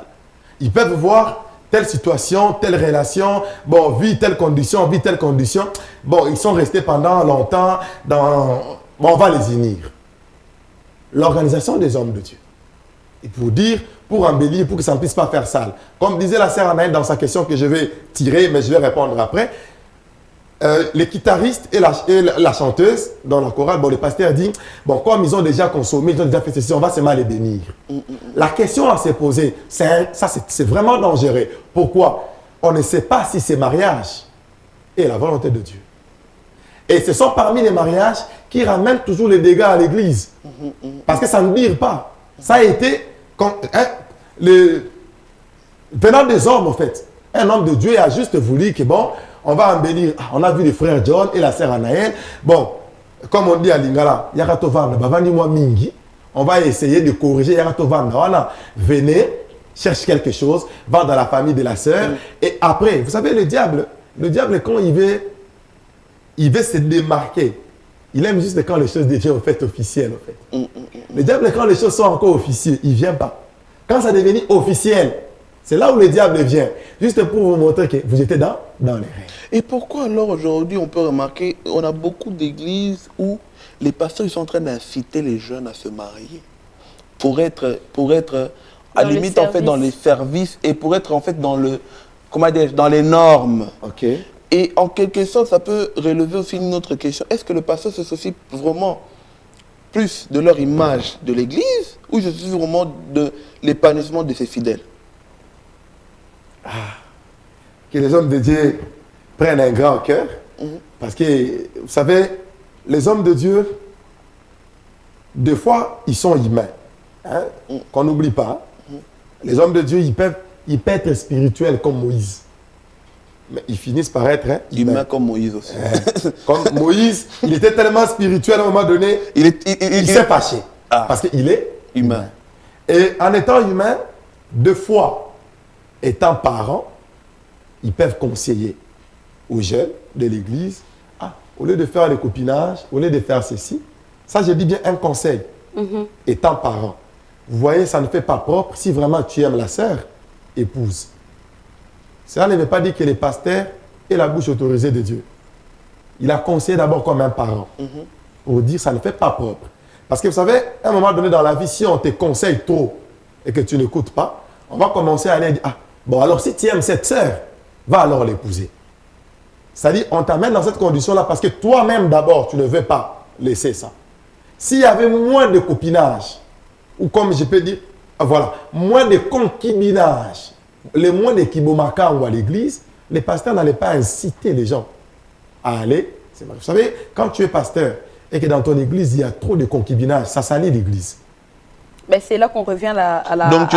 Ils peuvent voir telle situation, telle relation, bon, vit telle condition. Bon, ils sont restés pendant longtemps dans... Bon, on va les unir. L'organisation des hommes de Dieu. Et pour dire, pour embellir, pour que ça ne puisse pas faire sale. Comme disait la sœur Anaëlle dans sa question que je vais tirer, mais je vais répondre après. Les guitaristes et la chanteuse dans la chorale, bon, le pasteur dit, bon, comme ils ont déjà consommé, ils ont déjà fait ceci, on va seulement les bénir. La question à se poser, c'est vraiment dangereux. Pourquoi? On ne sait pas si ces mariages est la volonté de Dieu. Et ce sont parmi les mariages qui ramènent toujours les dégâts à l'église. Parce que ça ne dure pas. Ça a été, venant des hommes en fait. Un homme de Dieu a juste voulu que bon, on va embellir. On a vu les frères John et la sœur Anaëlle. Bon, comme on dit à Lingala, on va essayer de corriger. Venez, cherche quelque chose, va dans la famille de la sœur. Et après, vous savez, le diable, quand il veut se démarquer, il aime juste quand les choses deviennent en fait officielles. En fait. Le diable, quand les choses sont encore officielles, il ne vient pas. Quand ça devient officiel, c'est là où le diable vient. Juste pour vous montrer que vous étiez dans les règles. Et pourquoi alors aujourd'hui, on peut remarquer, on a beaucoup d'églises où les pasteurs ils sont en train d'inciter les jeunes à se marier pour être à la limite en fait dans les services et pour être en fait dans le, comment dire, dans les normes. Ok. Et en quelque sorte, ça peut relever aussi une autre question. Est-ce que le pasteur se soucie vraiment plus de leur image de l'église ou se soucie vraiment de l'épanouissement de ses fidèles? Que les hommes de Dieu prennent un grand cœur Parce que, vous savez, les hommes de Dieu, des fois, ils sont humains. Hein? Qu'on n'oublie pas. Les hommes de Dieu, ils peuvent être spirituels comme Moïse. Mais ils finissent par être humains comme Moïse aussi. Comme Moïse, il était tellement spirituel à un moment donné, il s'est fâché. Parce qu'il est humain. Et en étant humain, deux fois, étant parents, ils peuvent conseiller aux jeunes de l'église, au lieu de faire le copinage, au lieu de faire ceci, ça je dis bien un conseil, étant parent. Vous voyez, ça ne fait pas propre. Si vraiment tu aimes la sœur, épouse. Cela ne veut pas dire que le pasteur est la bouche autorisée de Dieu. Il a conseillé d'abord comme un parent, pour dire ça ne fait pas propre. Parce que vous savez, à un moment donné dans la vie, si on te conseille trop et que tu n'écoutes pas, on va commencer à aller dire, bon alors si tu aimes cette sœur, va alors l'épouser. C'est-à-dire, on t'amène dans cette condition-là parce que toi-même d'abord, tu ne veux pas laisser ça. S'il y avait moins de copinage, ou comme je peux dire, voilà, moins de concubinage, les moins de kibomaka ou à l'église, les pasteurs n'allaient pas inciter les gens à aller. Vous savez, quand tu es pasteur et que dans ton église, il y a trop de concubinage, ça salit l'église. Ben, c'est là qu'on revient à la... Donc,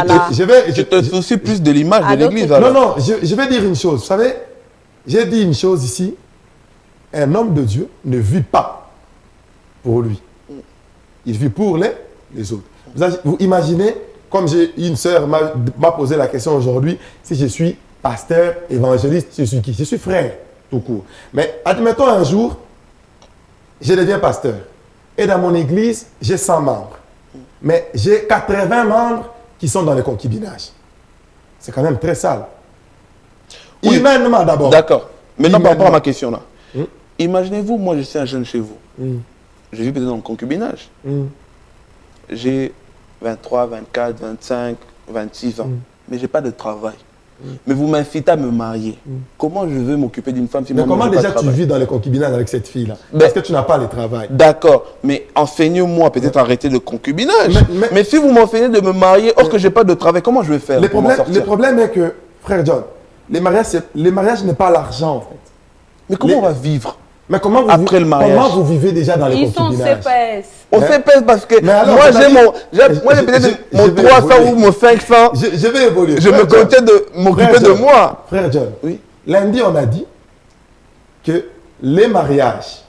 tu te soucies plus de l'image de l'église. Non, je vais dire une chose. Vous savez, j'ai dit une chose ici. Un homme de Dieu ne vit pas pour lui. Il vit pour les autres. Vous imaginez, comme une sœur m'a posé la question aujourd'hui, si je suis pasteur, évangéliste, je suis qui? Je suis frère, tout court. Mais admettons un jour, je deviens pasteur. Et dans mon église, j'ai 100 membres. Mais j'ai 80 membres qui sont dans le concubinage. C'est quand même très sale. Oui. Humainement d'abord. D'accord. Maintenant, par rapport à ma question là. Imaginez-vous, moi je suis un jeune chez vous. Je vis peut-être dans le concubinage. J'ai 23, 24, 25, 26 ans. Mais je n'ai pas de travail. Mais vous m'invitez à me marier. Comment je veux m'occuper d'une femme si mais moi, comment déjà tu vis dans le concubinage avec cette fille-là? Parce que tu n'as pas le travail. D'accord. Mais enseignez-moi peut-être arrêter le concubinage. Mais si vous m'enseignez de me marier, or que je n'ai pas de travail, comment je vais faire? Le problème est que, frère John, les mariages n'est pas l'argent en fait. Mais comment on va vivre? Mais comment après le mariage, comment vous vivez déjà dans les concubinages? Ils sont CPS. On s'épaisse parce que alors, moi j'ai peut-être mon 300 ou mon 500. Je vais évoluer. Je me comptais de m'occuper de moi. Frère John, oui. Lundi on a dit que les mariages,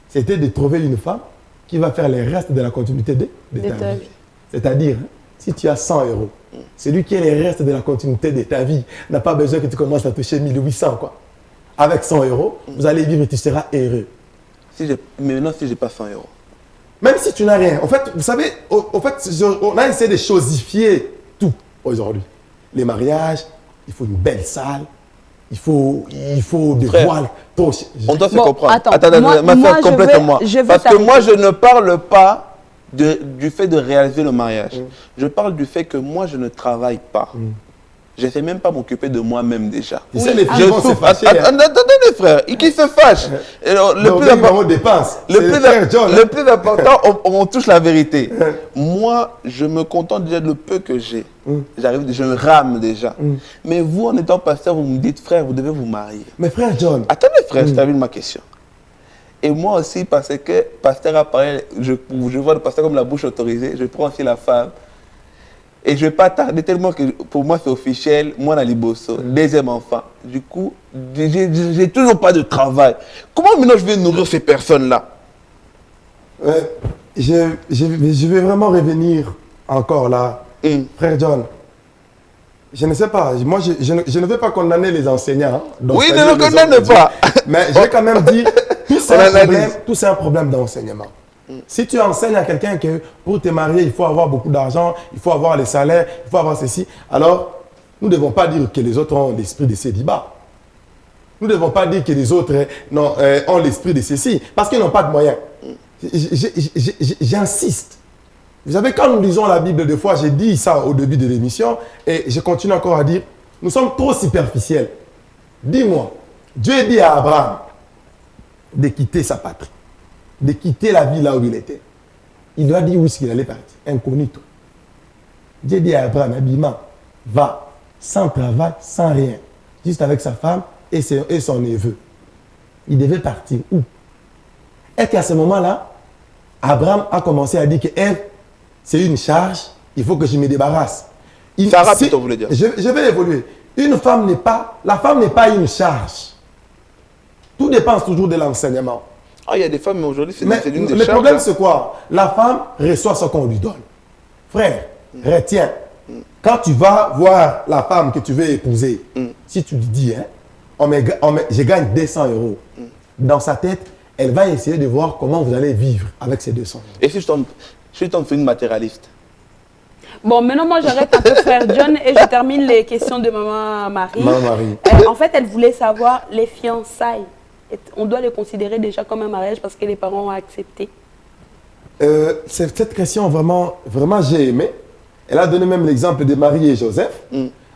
c'était de trouver une femme qui va faire les restes de la continuité de ta vie. C'est-à-dire, si tu as 100 euros, celui qui est les restes de la continuité de ta vie n'a pas besoin que tu commences à toucher 1800 quoi. Avec 100 euros, vous allez vivre et tu seras heureux. Mais maintenant, si je n'ai pas 100 euros. Même si tu n'as rien. En fait, vous savez, on a essayé de chosifier tout aujourd'hui. Les mariages, il faut une belle salle, il faut des voiles. On doit se comprendre. Attends, moi, complètement. Parce que moi, je ne parle pas du fait de réaliser le mariage. Je parle du fait que moi, je ne travaille pas. Je ne sais même pas m'occuper de moi-même déjà. Tu sais, les filles vont se fâcher. Attendez, frère, qui se fâche. Le plus important, on touche la vérité. Moi, je me contente déjà de le peu que j'ai. Je me rame déjà. Mais vous, en étant pasteur, vous me dites, frère, vous devez vous marier. Mais frère John. Attendez, frère, je termine ma question. Et moi aussi, parce que pasteur a parlé, je vois le pasteur comme la bouche autorisée, je prends aussi la femme. Et je ne vais pas tarder tellement que pour moi c'est officiel, moi la Liboso, deuxième enfant. Du coup, j'ai toujours pas de travail. Comment maintenant je vais nourrir ces personnes-là? Je vais vraiment revenir encore là. Frère John, je ne sais pas, moi je ne vais pas condamner les enseignants. Oui, ne le condamne pas. Mais je vais quand même dire, tout c'est un problème d'enseignement. Si tu enseignes à quelqu'un que pour te marier, il faut avoir beaucoup d'argent, il faut avoir les salaires, il faut avoir ceci, alors nous ne devons pas dire que les autres ont l'esprit de célibat. Nous ne devons pas dire que les autres ont l'esprit de ceci, parce qu'ils n'ont pas de moyens. J'insiste. Vous savez, quand nous lisons la Bible, des fois, j'ai dit ça au début de l'émission, et je continue encore à dire, nous sommes trop superficiels. Dis-moi, Dieu dit à Abraham de quitter sa patrie, de quitter la vie là où il était. Il lui a dit où est-ce qu'il allait partir. Incognito. Dieu dit à Abraham, habillement, va, sans travail, sans rien, juste avec sa femme et son neveu. il devait partir. Où? Est-ce qu'à ce moment-là, Abraham a commencé à dire que Ève, c'est une charge, il faut que je me débarrasse. Sarah, plutôt, vous voulez dire. Je vais évoluer. La femme n'est pas une charge. Tout dépend toujours de l'enseignement. Ah, il y a des femmes, mais aujourd'hui, c'est l'une des le charges. problème, c'est quoi? La femme reçoit ce qu'on lui donne. Frère, retiens. Quand tu vas voir la femme que tu veux épouser, si tu lui dis, hein, je gagne 200 €, dans sa tête, elle va essayer de voir comment vous allez vivre avec ces 200 €. Et si je tombe sur une matérialiste? Bon, maintenant, moi, j'arrête un peu frère John et je termine les questions de maman Marie. Maman Marie. En fait, elle voulait savoir les fiançailles. On doit les considérer déjà comme un mariage parce que les parents ont accepté. Cette question, vraiment, j'ai aimé. Elle a donné même l'exemple de Marie et Joseph,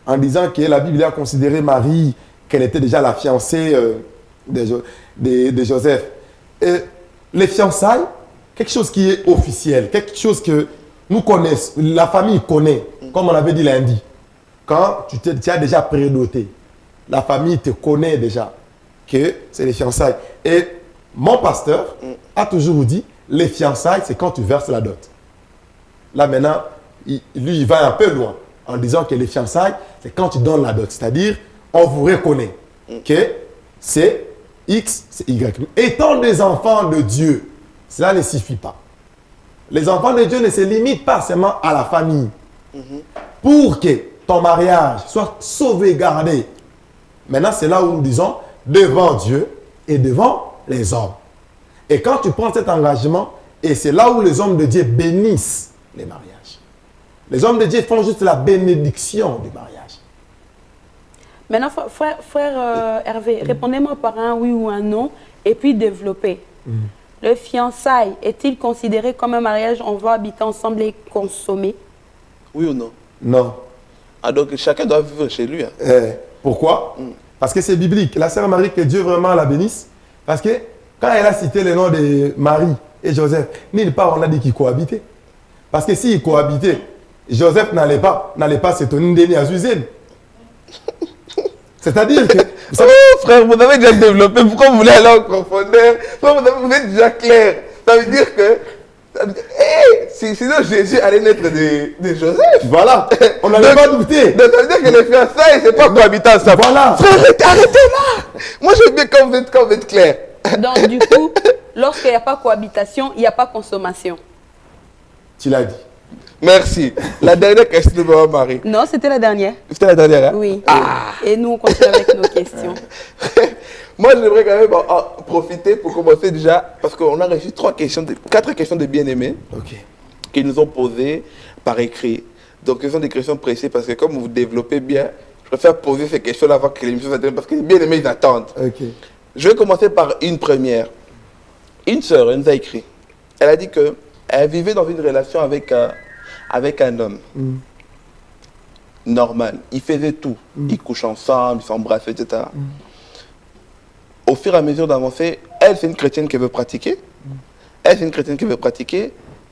en disant que la Bible a considéré Marie, qu'elle était déjà la fiancée de Joseph. Les fiançailles, quelque chose qui est officiel, quelque chose que nous connaissons, la famille connaît, comme on avait dit lundi. Quand tu as déjà prédoté, la famille te connaît déjà que c'est les fiançailles. Et mon pasteur a toujours dit, les fiançailles, c'est quand tu verses la dot. Là maintenant, il va un peu loin en disant que les fiançailles, c'est quand tu donnes la dot. C'est-à-dire, on vous reconnaît que c'est X, c'est Y. Étant des enfants de Dieu, cela ne suffit pas. Les enfants de Dieu ne se limitent pas seulement à la famille. Pour que ton mariage soit sauvegardé. Maintenant, c'est là où nous disons, devant Dieu et devant les hommes. Et quand tu prends cet engagement, et c'est là où les hommes de Dieu bénissent les mariages. Les hommes de Dieu font juste la bénédiction du mariage. Maintenant, frère Hervé, répondez-moi par un oui ou un non, et puis développez. Le fiançailles est-il considéré comme un mariage, on va habiter ensemble et consommer? Oui ou non? Non. Ah, donc chacun doit vivre chez lui. Hein. Pourquoi? Parce que c'est biblique. La sœur Marie, que Dieu vraiment la bénisse. Parce que quand elle a cité le nom de Marie et Joseph, nulle part on a dit qu'ils cohabitaient. Parce que s'ils cohabitaient, Joseph n'allait pas s'étonner d'Élie à Suzanne. C'est-à-dire que... Oh frère, vous avez déjà développé, pourquoi vous voulez aller en profondeur? Vous êtes déjà clair. Ça veut dire que... sinon Jésus allait naître de Joseph. Voilà, on n'allait pas douter. Donc ça veut dire que les fiançailles, c'est pas cohabitant ensemble. Voilà. Frère, arrêtez là. Moi je veux bien quand vous êtes clair. Donc du coup, lorsqu'il n'y a pas cohabitation, il n'y a pas consommation. Tu l'as dit. Merci. La dernière question de Maman Marie. Non, c'était la dernière. C'était la dernière, hein? Oui. Et nous, on continue avec nos questions. Moi, j'aimerais quand même en profiter pour commencer déjà, parce qu'on a reçu 4 questions de bien-aimés qui nous ont posées par écrit. Donc, ce sont des questions précises, parce que comme vous développez bien, je préfère poser ces questions-là avant que l'émission s'attende, parce que les bien-aimés, ils attendent. Je vais commencer par une première. Une sœur, elle nous a écrit. Elle a dit qu'elle vivait dans une relation avec un homme. Normal. Ils faisaient tout. Ils couchent ensemble, ils s'embrassent, etc. Au fur et à mesure d'avancer, elle, c'est une chrétienne qui veut pratiquer.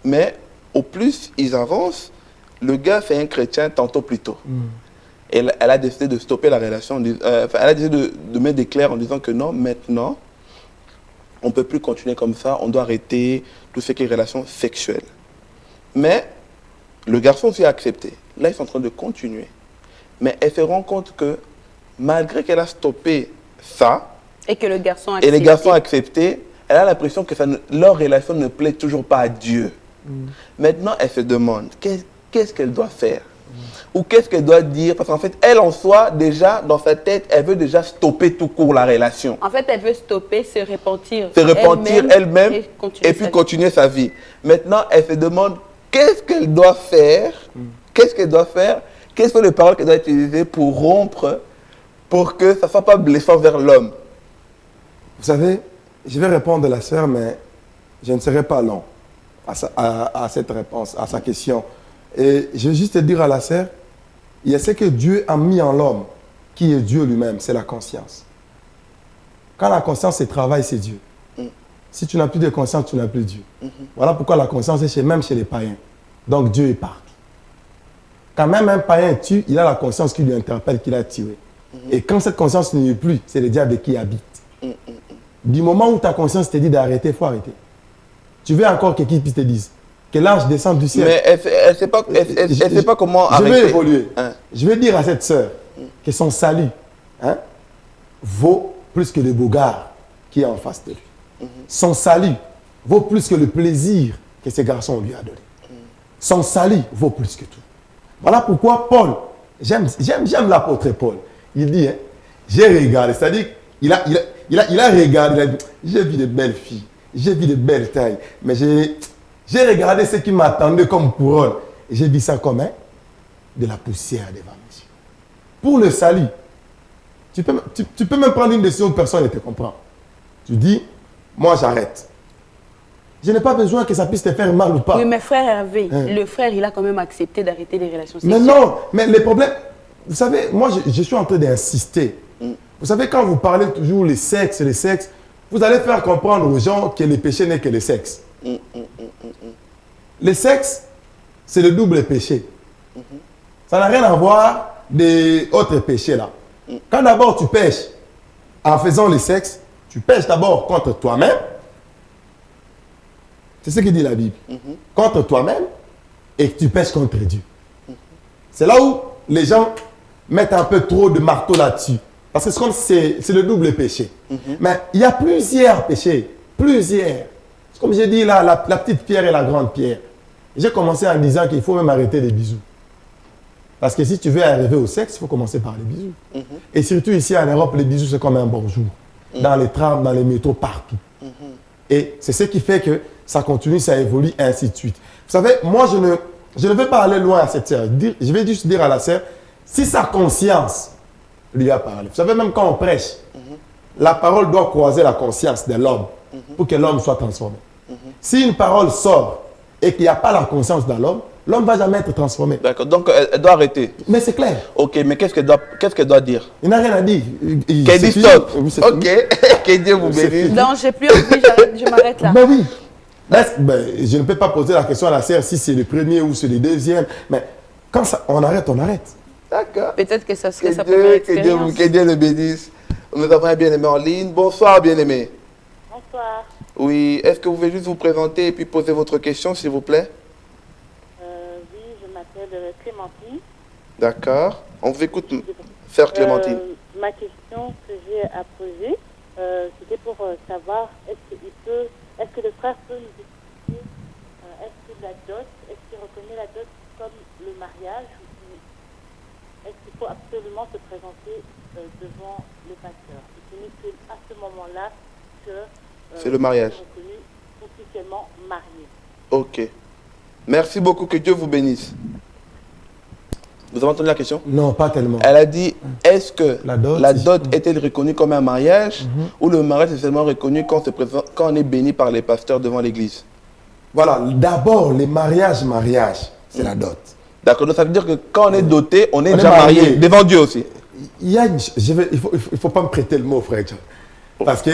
Mais au plus ils avancent, le gars, c'est un chrétien tantôt plus tôt. Et elle a décidé de stopper la relation. Elle a décidé de mettre des clairs en disant que non, maintenant, on ne peut plus continuer comme ça. On doit arrêter tout ce qui est relation sexuelle. Mais le garçon aussi a accepté. Là, ils sont en train de continuer. Mais elle se rend compte que malgré qu'elle a stoppé ça, et que le garçon a accepté, les garçons ont accepté, elle a l'impression que leur relation ne plaît toujours pas à Dieu. Maintenant, elle se demande qu'est-ce qu'elle doit faire ou qu'est-ce qu'elle doit dire, parce qu'en fait, elle en soi, déjà, dans sa tête, elle veut déjà stopper tout court la relation. En fait, elle veut stopper, se repentir elle-même et puis continuer sa vie. Maintenant, elle se demande qu'est-ce qu'elle doit faire, quelles sont les paroles qu'elle doit utiliser pour rompre, pour que ça ne soit pas blessant vers l'homme. Vous savez, je vais répondre à la sœur, mais je ne serai pas long à cette réponse, à sa question. Et je vais juste dire à la sœur, il y a ce que Dieu a mis en l'homme, qui est Dieu lui-même, c'est la conscience. Quand la conscience se travaille, c'est Dieu. Si tu n'as plus de conscience, tu n'as plus Dieu. Voilà pourquoi la conscience est même chez les païens. Donc Dieu est partout. Quand même un païen tue, il a la conscience qui lui interpelle, qu'il a tué. Et quand cette conscience n'y est plus, c'est le diable qui habite. Du moment où ta conscience te dit d'arrêter, il faut arrêter. Tu veux encore que quelqu'un te dise que l'ange descend du ciel. Mais elle ne sait pas comment je arrêter. vais évoluer. Hein. Je vais dire à cette sœur que son salut vaut plus que le bougard qui est en face de lui. Son salut vaut plus que le plaisir que ce garçon lui a donné. Son salut vaut plus que tout. Voilà pourquoi Paul, j'aime l'apôtre Paul, il dit, j'ai regardé, c'est-à-dire il a regardé, il a dit, j'ai vu de belles filles, j'ai vu de belles tailles, mais j'ai regardé ce qui m'attendait comme couronne, et j'ai vu ça comme de la poussière devant mes yeux. Pour le salut, tu peux même prendre une décision où personne ne te comprend. Tu dis, moi j'arrête. Je n'ai pas besoin que ça puisse te faire mal ou pas. Oui, mais frère Hervé, le frère, il a quand même accepté d'arrêter les relations sexuelles. Mais non, mais les problèmes... Vous savez, moi, je suis en train d'insister. Vous savez, quand vous parlez toujours les sexes, vous allez faire comprendre aux gens que le péché n'est que le sexe. Le sexe, c'est le double péché. Ça n'a rien à voir des autres péchés là. Quand d'abord tu pêches en faisant le sexe, tu pêches d'abord contre toi-même. C'est ce que dit la Bible. Contre toi-même et tu pêches contre Dieu. C'est là où les gens mettent un peu trop de marteau là-dessus. Parce que c'est le double péché. Mais il y a plusieurs péchés. Plusieurs. Comme j'ai dit là, la petite pierre et la grande pierre. J'ai commencé en disant qu'il faut même arrêter les bisous. Parce que si tu veux arriver au sexe, il faut commencer par les bisous. Et surtout ici en Europe, les bisous, c'est comme un bonjour. Dans les trams, dans les métros, partout. Et c'est ce qui fait que ça continue, ça évolue, et ainsi de suite. Vous savez, moi, je ne veux pas aller loin à cette sœur. Je vais juste dire à la sœur, si sa conscience lui a parlé. Vous savez, même quand on prêche, la parole doit croiser la conscience de l'homme pour que l'homme soit transformé. Si une parole sort et qu'il n'y a pas la conscience dans l'homme, l'homme ne va jamais être transformé. D'accord, donc elle doit arrêter. Mais c'est clair. Ok, mais qu'est-ce qu'elle doit dire? Il n'a rien à dire. Qu'elle dit stop. Ok, que Dieu vous bénisse. Non, j'ai plus envie, je m'arrête là. Ben oui. Je ne peux pas poser la question à la sœur si c'est le premier ou c'est le deuxième. Mais quand on arrête, on arrête. D'accord. Peut-être que ça serait sa première expérience. Que Dieu le bénisse. Nous avons un bien-aimé en ligne. Bonsoir, bien-aimé. Bonsoir. Oui, est-ce que vous pouvez juste vous présenter et puis poser votre question, s'il vous plaît? Oui, je m'appelle Clémentine. D'accord. On vous écoute, sœur Clémentine. Ma question que j'ai à poser, c'était pour savoir est-ce que le frère peut nous expliquer est-ce qu'il reconnaît la dot comme le mariage ou est-ce qu'il faut absolument se présenter devant le pasteur? Et ce n'est qu'à ce moment-là que c'est le mariage. est reconnu officiellement marié. Ok. Merci beaucoup, que Dieu vous bénisse. Vous avez entendu la question? Non, pas tellement. Elle a dit, est-ce que La dot est-elle reconnue comme un mariage ou le mariage est seulement reconnu quand on est béni par les pasteurs devant l'église? Voilà, d'abord, le mariage, c'est la dot. D'accord, donc ça veut dire que quand on est doté, on est On est déjà marié. marié, devant Dieu aussi. Il faut pas me prêter le mot, frère. Parce que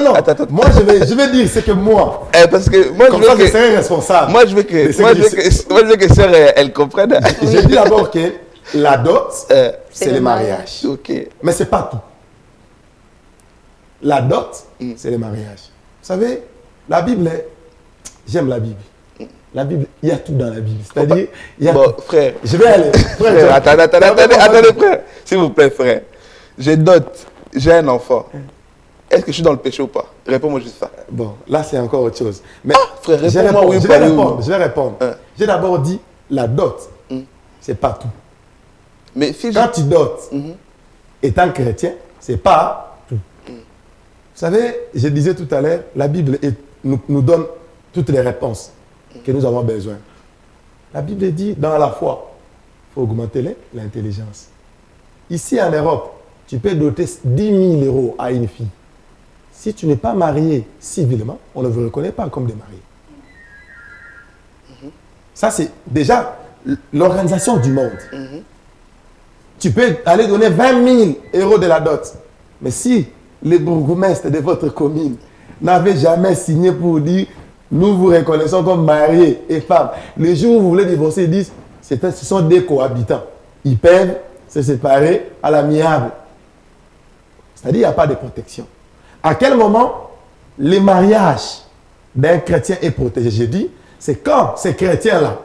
non, Attends. moi je vais dire ce que moi. Parce que moi Comme ça, je serai responsable. Moi je veux que sœur elle comprenne. J'ai dit d'abord que la dot, c'est le mariage. Ok. Mais c'est pas tout. La dot, c'est le mariage. Vous savez, la Bible, j'aime la Bible. La Bible, il y a tout dans la Bible. C'est-à-dire, il y a bon, frère. Je vais aller. Frère, attendez, frère. S'il vous plaît, frère. J'ai un enfant. Est-ce que je suis dans le péché ou pas? Réponds-moi juste ça. Bon, là, c'est encore autre chose. Mais frère, réponds-moi oui ou je pas. Je vais répondre. J'ai d'abord dit, la dot, c'est pas tout. Mais si quand tu dotes, étant chrétien, c'est pas tout. Vous savez, je disais tout à l'heure, la Bible nous donne toutes les réponses que nous avons besoin. La Bible dit, dans la foi, il faut augmenter l'intelligence. Ici en Europe, tu peux doter 10 000 euros à une fille. Si tu n'es pas marié civilement, on ne vous reconnaît pas comme des mariés. Ça, c'est déjà l'organisation du monde. Tu peux aller donner 20 000 euros de la dot. Mais si les bourgmestres de votre commune n'avaient jamais signé pour dire nous vous reconnaissons comme mariés et femmes, le jour où vous voulez divorcer, ils disent ce sont des cohabitants. Ils peuvent se séparer à l'amiable. C'est-à-dire qu'il n'y a pas de protection. À quel moment le mariage d'un chrétien est protégé? J'ai dit, c'est quand ce chrétien-là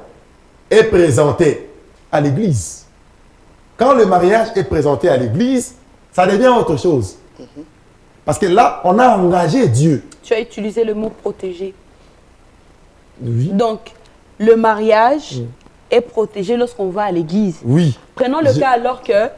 est présenté à l'église. Quand le mariage est présenté à l'église, ça devient autre chose. Parce que là, on a engagé Dieu. Tu as utilisé le mot protégé. Oui. Donc, le mariage est protégé lorsqu'on va à l'église. Oui. Prenons le cas alors que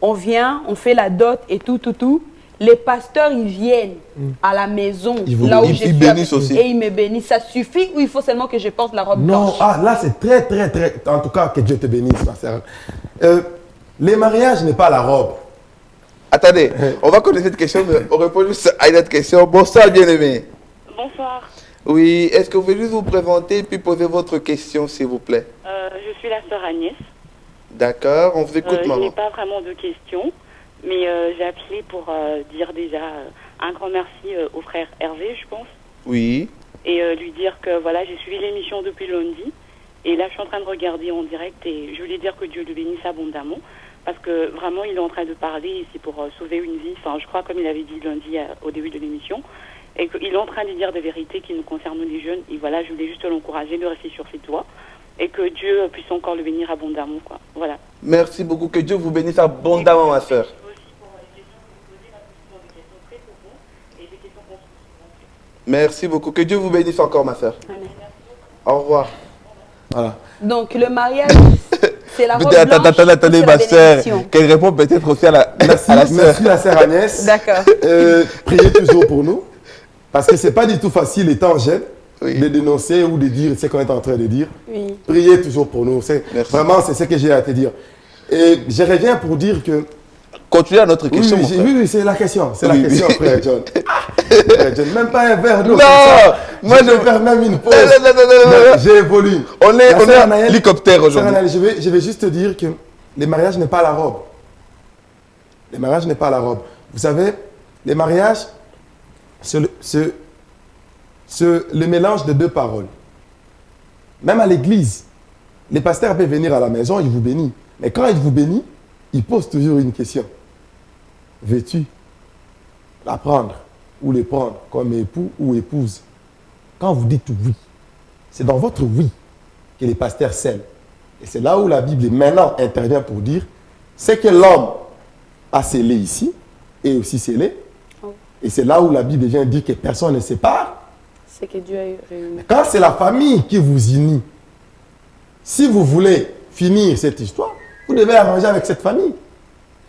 on vient, on fait la dot et tout. Les pasteurs, ils viennent à la maison, là où je suis, bénissent aussi. et ils me bénissent. Ça suffit ou il faut seulement que je porte la robe Non, blanche? là c'est très, très, très... En tout cas, que Dieu te bénisse, ma sœur. Les mariages n'est pas la robe. Attendez, on va connaître cette question, mais on répond juste à une autre question. Bonsoir, bien-aimé. Bonsoir, Oui, est-ce que vous pouvez juste vous présenter puis poser votre question, s'il vous plaît? je suis la sœur Agnès. D'accord, on vous écoute, Je maman. n'ai pas vraiment de questions, mais j'ai appelé pour dire déjà un grand merci au frère Hervé, je pense, Oui. et lui dire que voilà, j'ai suivi l'émission depuis lundi, et là je suis en train de regarder en direct, et je voulais dire que Dieu le bénisse abondamment, parce que vraiment il est en train de parler, et c'est pour sauver une vie, enfin je crois comme il avait dit lundi au début de l'émission, et qu'il est en train de dire des vérités qui nous concernent les jeunes, et voilà, je voulais juste l'encourager de rester sur ses doigts, et que Dieu puisse encore le bénir abondamment, quoi. Voilà. Merci beaucoup. Que Dieu vous bénisse abondamment, ma soeur. Merci beaucoup. Que Dieu vous bénisse encore, ma soeur. Au revoir. Voilà. Donc, le mariage, c'est la robe Attendez, blanche, attendez, c'est ma la soeur. bénédiction. Qu'elle répond peut-être aussi à la, Merci, à la soeur. merci la sœur Agnès. D'accord. Priez toujours pour nous. Parce que ce n'est pas du tout facile, étant jeune, Oui. de dénoncer ou de dire ce qu'on est en train de dire. Oui. Priez toujours pour nous. Merci. Vraiment, c'est ce que j'ai à te dire. Et je reviens pour dire que... Continuez à notre Oui, question, oui, mon frère. oui, c'est la question. C'est Oui, la question, oui. frère John. Frère John, même pas un verre d'eau. Non, comme ça. moi, je je- vais faire même une pause. Non. Non, j'ai évolué. On est, La on est sœur en Anaëlle- hélicoptère sœur aujourd'hui. Anaëlle, je vais juste te dire que le mariage n'est pas la robe. Le mariage n'est pas la robe. Vous savez, les mariages, c'est le mélange de deux paroles. Même à l'église, les pasteurs peuvent venir à la maison, ils vous bénissent. Mais quand ils vous bénissent, ils posent toujours une question. Veux-tu la prendre ou les prendre comme époux ou épouse? Quand vous dites oui, c'est dans votre oui que les pasteurs scellent. Et c'est là où la Bible maintenant intervient pour dire c'est que l'homme a scellé ici et aussi scellé. Et c'est là où la Bible vient dire que personne ne sépare. C'est que Dieu a réuni. Quand c'est la famille qui vous unit, si vous voulez finir cette histoire, vous devez arranger avec cette famille.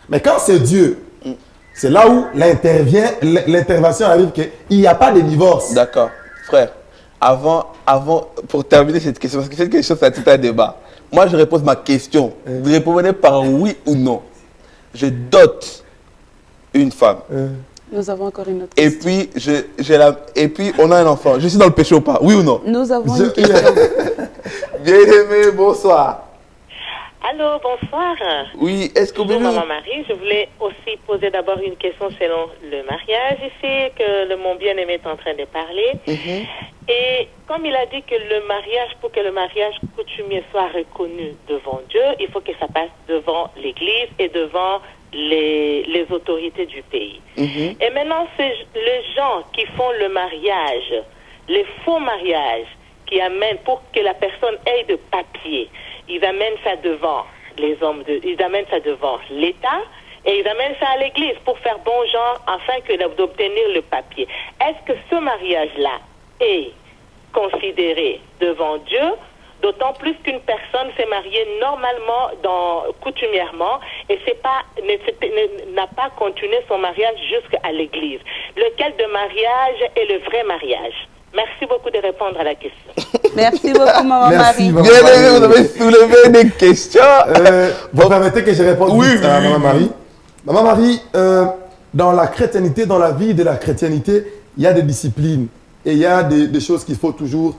Mais quand c'est Dieu, c'est là où l'intervention arrive qu'il n'y a pas de divorce. D'accord. Frère, avant, pour terminer cette question, parce que cette question, c'est tout un débat. Moi, je repose ma question. Vous répondez par oui ou non. Je dote une femme. Nous avons encore une autre Et question. puis, et puis, on a un enfant. Je suis dans le péché ou pas? Oui ou non? Nous avons Je- une question. Bien-aimé, bonsoir. Allô, bonsoir. Oui, est-ce que vous Bonjour, pouvez... Maman Marie. Je voulais aussi poser d'abord une question selon le mariage. Je sais que mon bien-aimé est en train de parler. Et comme il a dit que le mariage, pour que le mariage coutumier soit reconnu devant Dieu, il faut que ça passe devant l'Église et devant les autorités du pays. Et maintenant, c'est les gens qui font le mariage, les faux mariages, qui amènent pour que la personne ait de papier. Ils amènent ça devant les hommes, ils amènent ça devant l'État et ils amènent ça à l'église pour faire bon genre afin d'obtenir le papier. Est-ce que ce mariage-là est considéré devant Dieu, d'autant plus qu'une personne s'est mariée normalement, coutumièrement, et n'a pas continué son mariage jusqu'à l'église? Lequel de mariage est le vrai mariage? Merci beaucoup de répondre à la question. Merci beaucoup, Maman Merci, Marie. Maman Bien-aimé, vous Marie. avez soulevé des questions. Vous permettez que je réponde Oui, vite à oui, Maman oui. Marie. Maman Marie, dans la chrétienté, dans la vie de la chrétienté, il y a des disciplines et il y a des choses qu'il faut toujours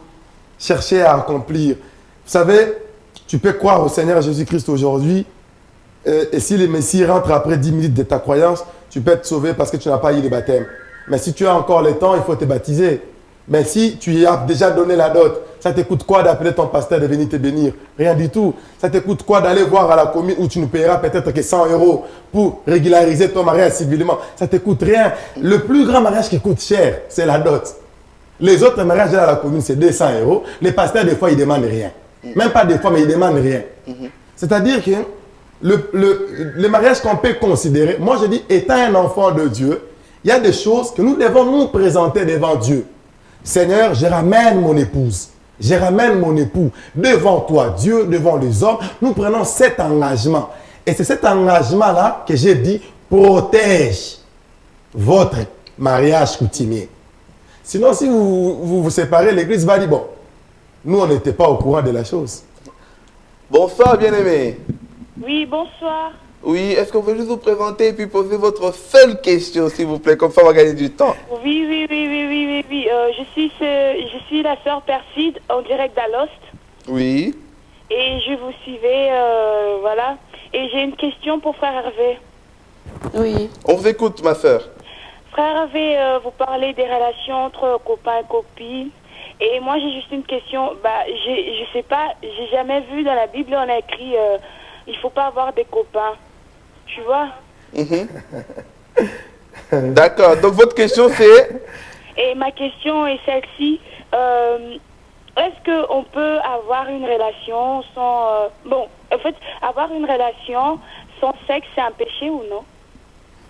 chercher à accomplir. Vous savez, tu peux croire au Seigneur Jésus-Christ aujourd'hui et si le Messie rentre après 10 minutes de ta croyance, tu peux être sauvé parce que tu n'as pas eu de baptême. Mais si tu as encore le temps, il faut te baptiser. Mais si tu y as déjà donné la dot, ça te coûte quoi d'appeler ton pasteur de venir te bénir? Rien du tout. Ça te coûte quoi d'aller voir à la commune où tu nous payeras peut-être que 100 € pour régulariser ton mariage civilement? Ça te coûte rien. Le plus grand mariage qui coûte cher, c'est la dot. Les autres mariages à la commune, c'est 200 €. Les pasteurs, des fois, ils ne demandent rien. Même pas des fois, mais ils ne demandent rien. C'est-à-dire que le mariage qu'on peut considérer, moi je dis, étant un enfant de Dieu, il y a des choses que nous devons nous présenter devant Dieu. Seigneur, je ramène mon épouse, je ramène mon époux devant toi, Dieu, devant les hommes. Nous prenons cet engagement. Et c'est cet engagement-là que j'ai dit, protège votre mariage coutumier. Sinon, si vous séparez, l'Église va dire, bon, nous, on n'était pas au courant de la chose. Bonsoir, bien-aimé. Oui, bonsoir. Oui, est-ce qu'on peut juste vous présenter et puis poser votre seule question, s'il vous plaît, comme ça on va gagner du temps. Oui. Je suis la sœur Perside en direct d'Alost. Oui. Et je vous suivais, voilà. Et j'ai une question pour frère Hervé. Oui. On vous écoute, ma soeur. Frère Hervé, vous parlez des relations entre copains et copines. Et moi, j'ai juste une question. Je sais pas, j'ai jamais vu dans la Bible, on a écrit il faut pas avoir des copains. Tu vois? D'accord. Donc, votre question, c'est... Et ma question est celle-ci. Est-ce qu'on peut avoir une relation sans... avoir une relation sans sexe, c'est un péché ou non?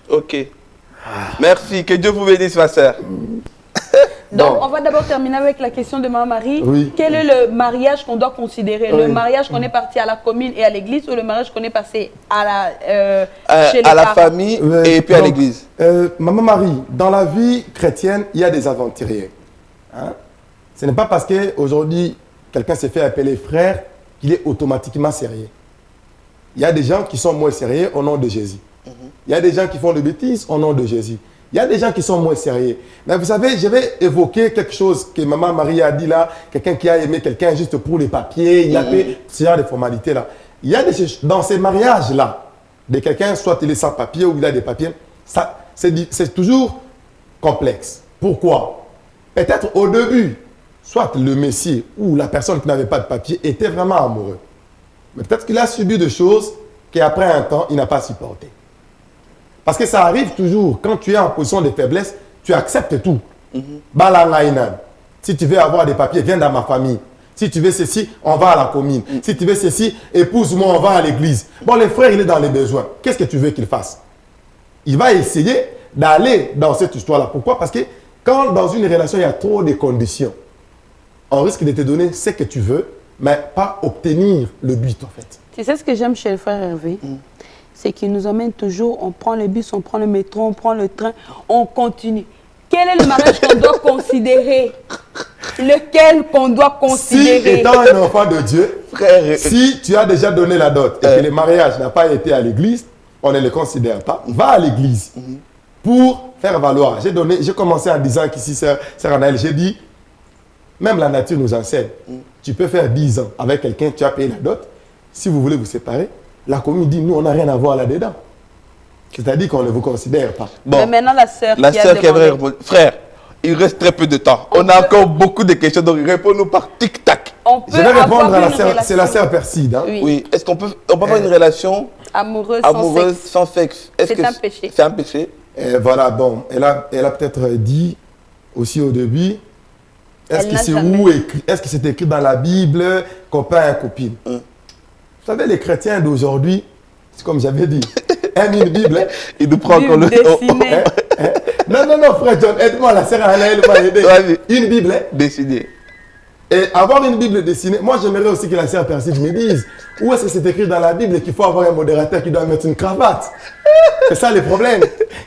Ok. Merci. Que Dieu vous bénisse, ma soeur. Donc, on va d'abord terminer avec la question de Maman Marie. Oui. Quel est le mariage qu'on doit considérer? Oui. Le mariage qu'on est parti à la commune et à l'église ou le mariage qu'on est passé à chez les à la parents? famille et puis à Donc, l'église. Maman Marie, dans la vie chrétienne, il y a des aventuriers. Hein? Ce n'est pas parce qu'aujourd'hui, quelqu'un s'est fait appeler frère qu'il est automatiquement sérieux. Il y a des gens qui sont moins sérieux au nom de Jésus. Il y a des gens qui font des bêtises au nom de Jésus. Il y a des gens qui sont moins sérieux. Mais vous savez, je vais évoquer quelque chose que Maman Marie a dit là. Quelqu'un qui a aimé quelqu'un juste pour les papiers, il a fait ce genre de formalités là. Il y a dans ces mariages-là, de quelqu'un, soit il est sans papier ou il a des papiers, c'est toujours complexe. Pourquoi? Peut-être au début, soit le Messie ou la personne qui n'avait pas de papier était vraiment amoureux. Mais peut-être qu'il a subi des choses qu'après un temps, il n'a pas supporté. Parce que ça arrive toujours, quand tu es en position de faiblesse, tu acceptes tout. Si tu veux avoir des papiers, viens dans ma famille. Si tu veux ceci, on va à la commune. Si tu veux ceci, épouse-moi, on va à l'église. Bon, le frère, il est dans les besoins. Qu'est-ce que tu veux qu'il fasse? Il va essayer d'aller dans cette histoire-là. Pourquoi? Parce que quand dans une relation, il y a trop de conditions, on risque de te donner ce que tu veux, mais pas obtenir le but, en fait. Tu sais ce que j'aime chez le frère Hervé? C'est qu'il nous emmène toujours, on prend le bus, on prend le métro, on prend le train, on continue. Quel est le mariage qu'on doit considérer? Lequel qu'on doit considérer? Si, étant un enfant de Dieu, Frère, si tu as déjà donné la dot et que le mariage n'a pas été à l'église, on ne le considère pas. Va à l'église pour faire valoir. J'ai commencé en disant qu'ici, Sœur Anaël, j'ai dit, même la nature nous enseigne. Tu peux faire 10 ans avec quelqu'un, tu as payé la dot. Si vous voulez vous séparer, la commune dit, nous, on n'a rien à voir là-dedans. C'est-à-dire qu'on ne vous considère pas. bon, Mais maintenant, la sœur la qui a sœur qui aimerait demandé. répondre. Frère, il reste très peu de temps. On a encore beaucoup de questions, donc réponds-nous par tic-tac. On peut Je vais répondre avoir à la une sœur, c'est la relation sœur Perside. Hein? Oui. Oui, est-ce qu'on peut avoir une relation amoureuse amoureuse sans sexe. sans sexe? C'est un péché. C'est un péché? Et voilà, bon, elle a peut-être dit aussi au début, est-ce que c'est où écrit, est-ce que c'est écrit dans la Bible, copain et copine? Vous savez, les chrétiens d'aujourd'hui, c'est comme j'avais dit, aiment une Bible. Il nous prend encore le... Dessiné. Non, frère John, aide-moi, la sœur Anaël m'a aidé. Vas-y. Une Bible. Décidé. Et avoir une Bible dessinée, moi j'aimerais aussi que la sœur Perside me dise, où est-ce que c'est écrit dans la Bible qu'il faut avoir un modérateur qui doit mettre une cravate? C'est ça le problème.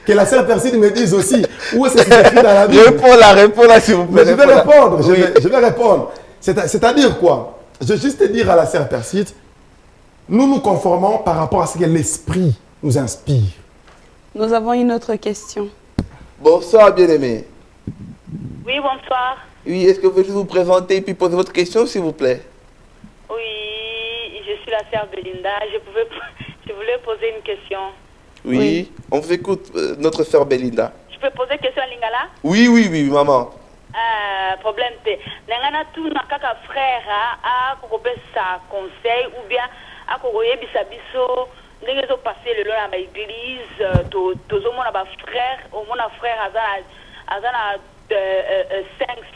Que la sœur Perside me dise aussi, où est-ce que c'est écrit dans la Bible? Réponds-la, s'il vous plaît. Mais je vais répondre, Oui. je vais répondre. C'est-à-dire quoi? Je vais juste te dire à la sœur Perside, nous nous conformons par rapport à ce que l'Esprit nous inspire. Nous avons une autre question. Bonsoir, bien-aimé. Oui, bonsoir. Oui, est-ce que vous pouvez juste vous présenter et puis poser votre question, s'il vous plaît? Oui, je suis la sœur Belinda. Je voulais poser une question. Oui. On vous écoute, notre sœur Belinda. Je peux poser une question à Lingala? Oui, maman. problème te nangana tout na kaka frère a kokopesa conseil ou bien a kokoyebisa biso ndenge ezopase lelo na baeglise tozomona bafrère omona frère aza na 5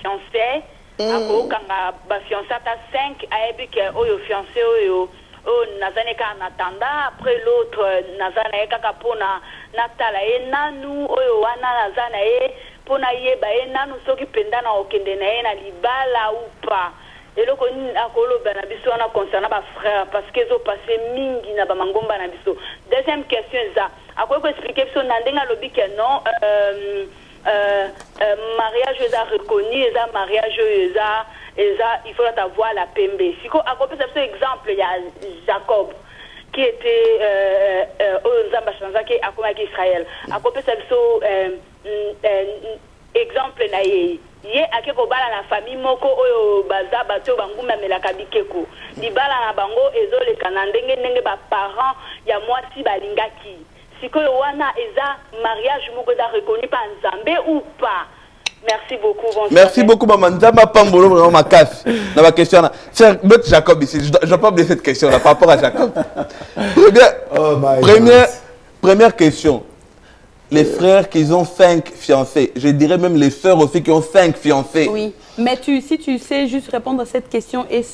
fiancés akokanga bafiancé ata 5 ayebi ke oyo fiancé oyo nazane kaka natanda après l'autre nazana ye kaka mpona natala ye nanu oyo wana naza na ye mpona yeba ye nanu soki mpenza na okende na ye na libala ou pas eloko nini akoloba na biso wana concernant bafrère parce que ezopase mingi na bamangomba na biso. Deuxième question eza akoki koexplike biso na ndenge alobi ke non mariage eza reconnu eza mariage oyo eza il faut avoir la pembe siko akopesa biso exemple ya Jacob qui était nzambe achanzaki akomaki Israël akopesa biso exemple na ye ake kobala na famille moko oyo baza bato banguma melaka bikeko libala na bango ezoleka na ndenge baparent ya mwasi balingaki sikoyo wana eza mariage moko eza reconnu par Nzambe ou pas. Merci beaucoup. Merci beaucoup, maman. Nzamba Pambolo, vraiment ma casse. Dans ma question, cher Jacob ici, je ne dois pas oublier cette question là par rapport à Jacob. Première question. Les frères qui ont 5 fiancés, je dirais même les sœurs aussi qui ont 5 fiancés. Oui, mais si tu sais juste répondre à cette question et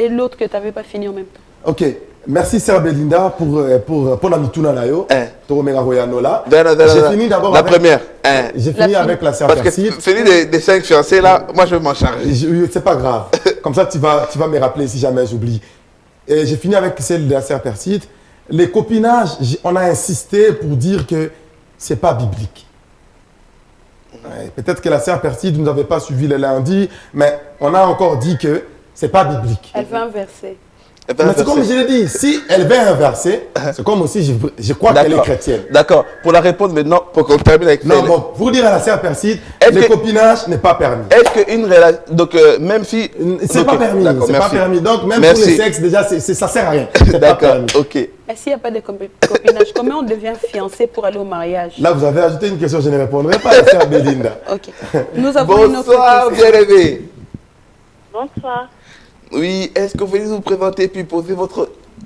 l'autre que tu n'avais pas fini en même temps. Ok, merci Sœur Belinda pour la mituna nayo. J'ai fini d'abord la avec première. J'ai fini avec la Sœur Perside. Parce que celui des 5 fiancés là, moi je vais m'en charger. C'est pas grave. Comme ça tu vas me rappeler si jamais j'oublie. Et j'ai fini avec celle de la Sœur Perside. Les copinages, on a insisté pour dire que c'est pas biblique. Peut-être que la Sœur Perside ne nous avait pas suivi le lundi, mais on a encore dit que c'est pas biblique. Elle veut inverser. Mais c'est comme je l'ai dit, si elle veut inverser, c'est comme aussi je crois qu'elle est chrétienne. D'accord. Pour la réponse maintenant, pour qu'on termine avec non, bon, pour dire à la Sœur Perside, le copinage n'est pas permis. Est-ce qu'une relation, donc même si... C'est pas permis, c'est pas permis. Donc même pour le sexe, déjà, ça sert à rien. D'accord, ok. Mais s'il n'y a pas de copinage, comment on devient fiancé pour aller au mariage? Là, vous avez ajouté une question, je ne répondrai pas à la Sœur Belinda. Ok. Nous avons une autre question. Bonsoir, bien-aimé. Bonsoir. Oui, est-ce que vous pouvez vous présenter puis poser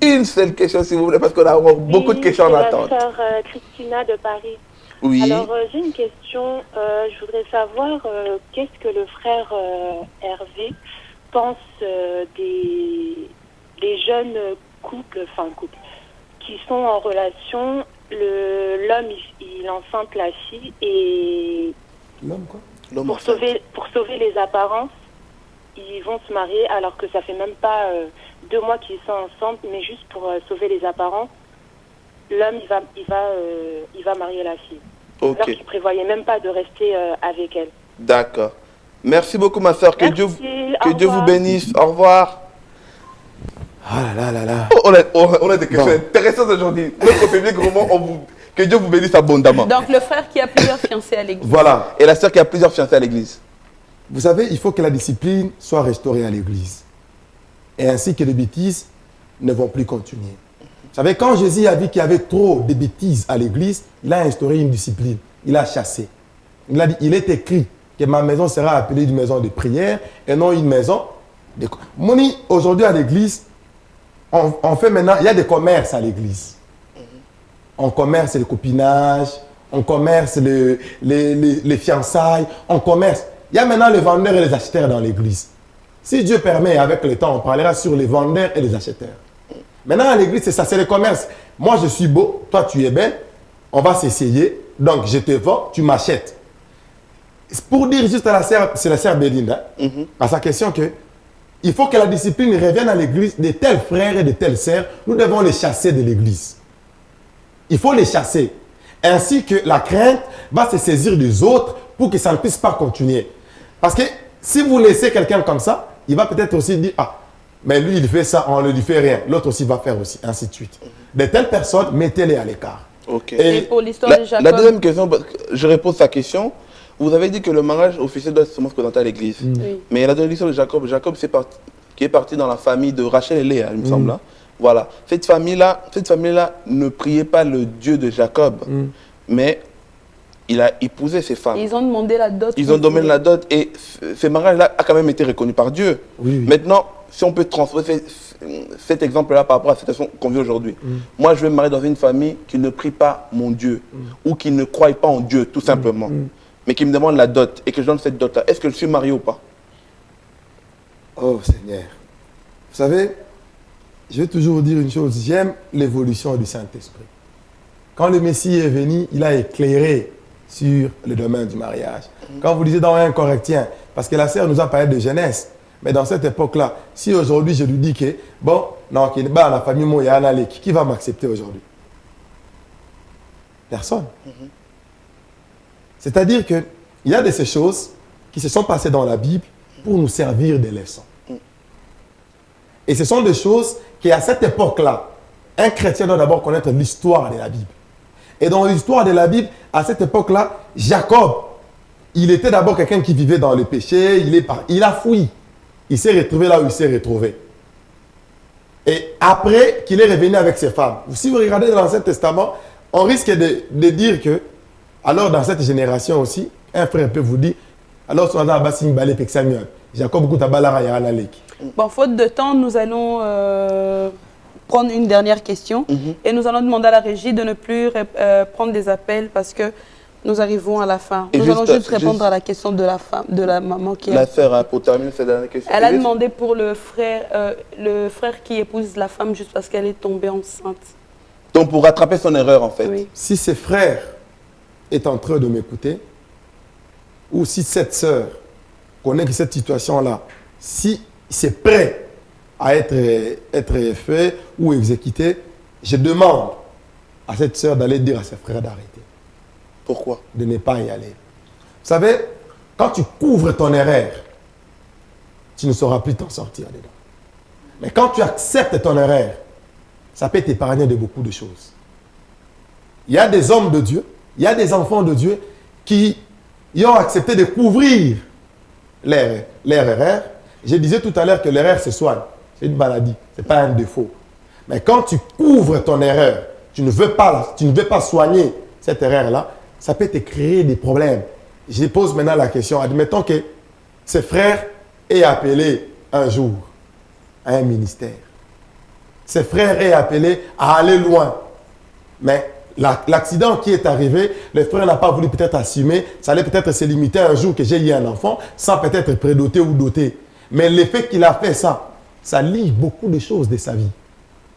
une seule question, s'il vous plaît, parce qu'on a encore beaucoup de questions en attente. C'est la sœur Christina de Paris. Oui. Alors, j'ai une question. Je voudrais savoir qu'est-ce que le frère Hervé pense des jeunes couples, qui sont en relation. L'homme, il enceinte la fille et... L'homme quoi? Pour sauver les apparences, ils vont se marier alors que ça fait même pas 2 mois qu'ils sont ensemble, mais juste pour sauver les apparences, l'homme il va marier la fille. Ok. Alors qu'il prévoyait même pas de rester avec elle. D'accord. Merci beaucoup ma soeur. Que Dieu vous bénisse. Au revoir. Ah là là là là. On a des questions intéressantes aujourd'hui. Notre public, vraiment, que Dieu vous bénisse abondamment. Donc le frère qui a plusieurs fiancés à l'église. Voilà. Et la soeur qui a plusieurs fiancés à l'église. Vous savez, il faut que la discipline soit restaurée à l'église. Et ainsi que les bêtises ne vont plus continuer. Vous savez, quand Jésus a vu qu'il y avait trop de bêtises à l'église, il a instauré une discipline. Il a chassé. Il a dit, il est écrit que ma maison sera appelée une maison de prière et non une maison de... Moni, aujourd'hui à l'église, on fait maintenant, il y a des commerces à l'église. On commerce le copinage, on commerce les fiançailles, on commerce. Il y a maintenant les vendeurs et les acheteurs dans l'église. Si Dieu permet, avec le temps, on parlera sur les vendeurs et les acheteurs. Maintenant, à l'église, c'est ça, c'est le commerce. Moi, je suis beau, toi, tu es belle, on va s'essayer, donc je te vends, tu m'achètes. Pour dire juste à la sœur, c'est la sœur Belinda, à sa question que il faut que la discipline revienne à l'église de tels frères et de telles sœurs, nous devons les chasser de l'église. Il faut les chasser. Ainsi que la crainte va se saisir des autres pour que ça ne puisse pas continuer. Parce que si vous laissez quelqu'un comme ça, il va peut-être aussi dire, ah, mais lui il fait ça, on ne lui fait rien. L'autre aussi va faire aussi, ainsi de suite. De telles personnes, mettez-les à l'écart. Ok. Et pour l'histoire de Jacob... La deuxième question, je réponds à sa question. Vous avez dit que le mariage officiel doit seulement se présenter à l'église. Oui. Mais la deuxième histoire de Jacob, qui est parti dans la famille de Rachel et Léa, il me semble. Hein. Voilà. Cette famille-là ne priait pas le Dieu de Jacob, mais il a épousé ces femmes. Ils ont demandé la dot. Ils ont donné la dot et ce mariage-là a quand même été reconnu par Dieu. Oui, oui. Maintenant, si on peut transférer cet exemple-là par rapport à la situation qu'on vit aujourd'hui. Moi, je vais me marier dans une famille qui ne prie pas mon Dieu ou qui ne croit pas en Dieu, tout simplement, mais qui me demande la dot et que je donne cette dot-là. Est-ce que je suis marié ou pas? Oh Seigneur. Vous savez, je vais toujours vous dire une chose. J'aime l'évolution du Saint-Esprit. Quand le Messie est venu, il a éclairé sur le domaine du mariage. Quand vous lisez dans 1 Corinthiens, parce que la sœur nous a parlé de jeunesse, mais dans cette époque-là, si aujourd'hui je lui dis que, bon, non, qu'il n'est pas dans la famille Moyana, qui va m'accepter aujourd'hui? Personne. C'est-à-dire qu'il y a de ces choses qui se sont passées dans la Bible pour nous servir de leçons. Et ce sont des choses qui, à cette époque-là, un chrétien doit d'abord connaître l'histoire de la Bible. Et dans l'histoire de la Bible, à cette époque-là, Jacob, il était d'abord quelqu'un qui vivait dans le péché, il a fui. Il s'est retrouvé là où il s'est retrouvé. Et après qu'il est revenu avec ses femmes, si vous regardez dans l'Ancien Testament, on risque de dire que, alors dans cette génération aussi, un frère peut vous dire, alors son Abbasing Balé Pexamion, Jacob Goutabalara Yaranalek. Bon, faute de temps, nous allons prendre une dernière question et nous allons demander à la régie de ne plus prendre des appels parce que nous arrivons à la fin. Et nous allons juste répondre à la question de la femme, de la maman qui la sœur, pour terminer cette dernière question. Elle a demandé pour le frère qui épouse la femme juste parce qu'elle est tombée enceinte. Donc pour rattraper son erreur en fait. Oui. Si ce frère est en train de m'écouter, ou si cette sœur connaît que cette situation-là, si c'est prêt à être fait ou exécuté, je demande à cette sœur d'aller dire à ses frères d'arrêter. Pourquoi? De ne pas y aller. Vous savez, quand tu couvres ton erreur, tu ne sauras plus t'en sortir dedans. Mais quand tu acceptes ton erreur, ça peut t'épargner de beaucoup de choses. Il y a des hommes de Dieu, il y a des enfants de Dieu qui ont accepté de couvrir leur erreur. Je disais tout à l'heure que l'erreur se soigne. C'est une maladie, ce n'est pas un défaut. Mais quand tu couvres ton erreur, tu ne veux pas soigner cette erreur-là, ça peut te créer des problèmes. Je pose maintenant la question. Admettons que ce frère est appelé un jour à un ministère. Ce frère est appelé à aller loin. Mais l'accident qui est arrivé, le frère n'a pas voulu peut-être assumer. Ça allait peut-être se limiter un jour que j'ai eu un enfant, sans peut-être prédoter ou doter. Mais le fait qu'il a fait ça, ça lie beaucoup de choses de sa vie,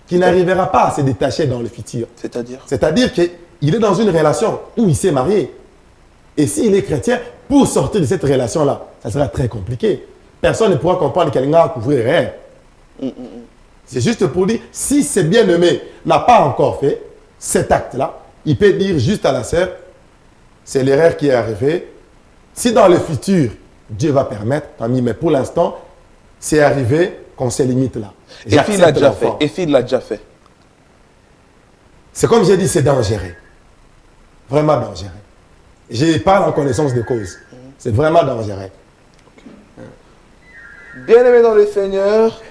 qui n'arrivera pas à se détacher dans le futur. C'est-à-dire qu'il est dans une relation où il s'est marié. Et s'il est chrétien, pour sortir de cette relation-là, ça sera très compliqué. Personne ne pourra comprendre qu'il a couvrir rien. C'est juste pour dire, si ce bien-aimé n'a pas encore fait cet acte-là, il peut dire juste à la sœur, c'est l'erreur qui est arrivée. Si dans le futur, Dieu va permettre, tant mieux, mais pour l'instant, c'est arrivé qu'on se limite là. Et s'il l'a déjà fait. Et s'il l'a déjà fait. C'est comme j'ai dit, c'est dangereux. Vraiment dangereux. Je parle en connaissance de cause. C'est vraiment dangereux. Bien-aimé dans le Seigneur,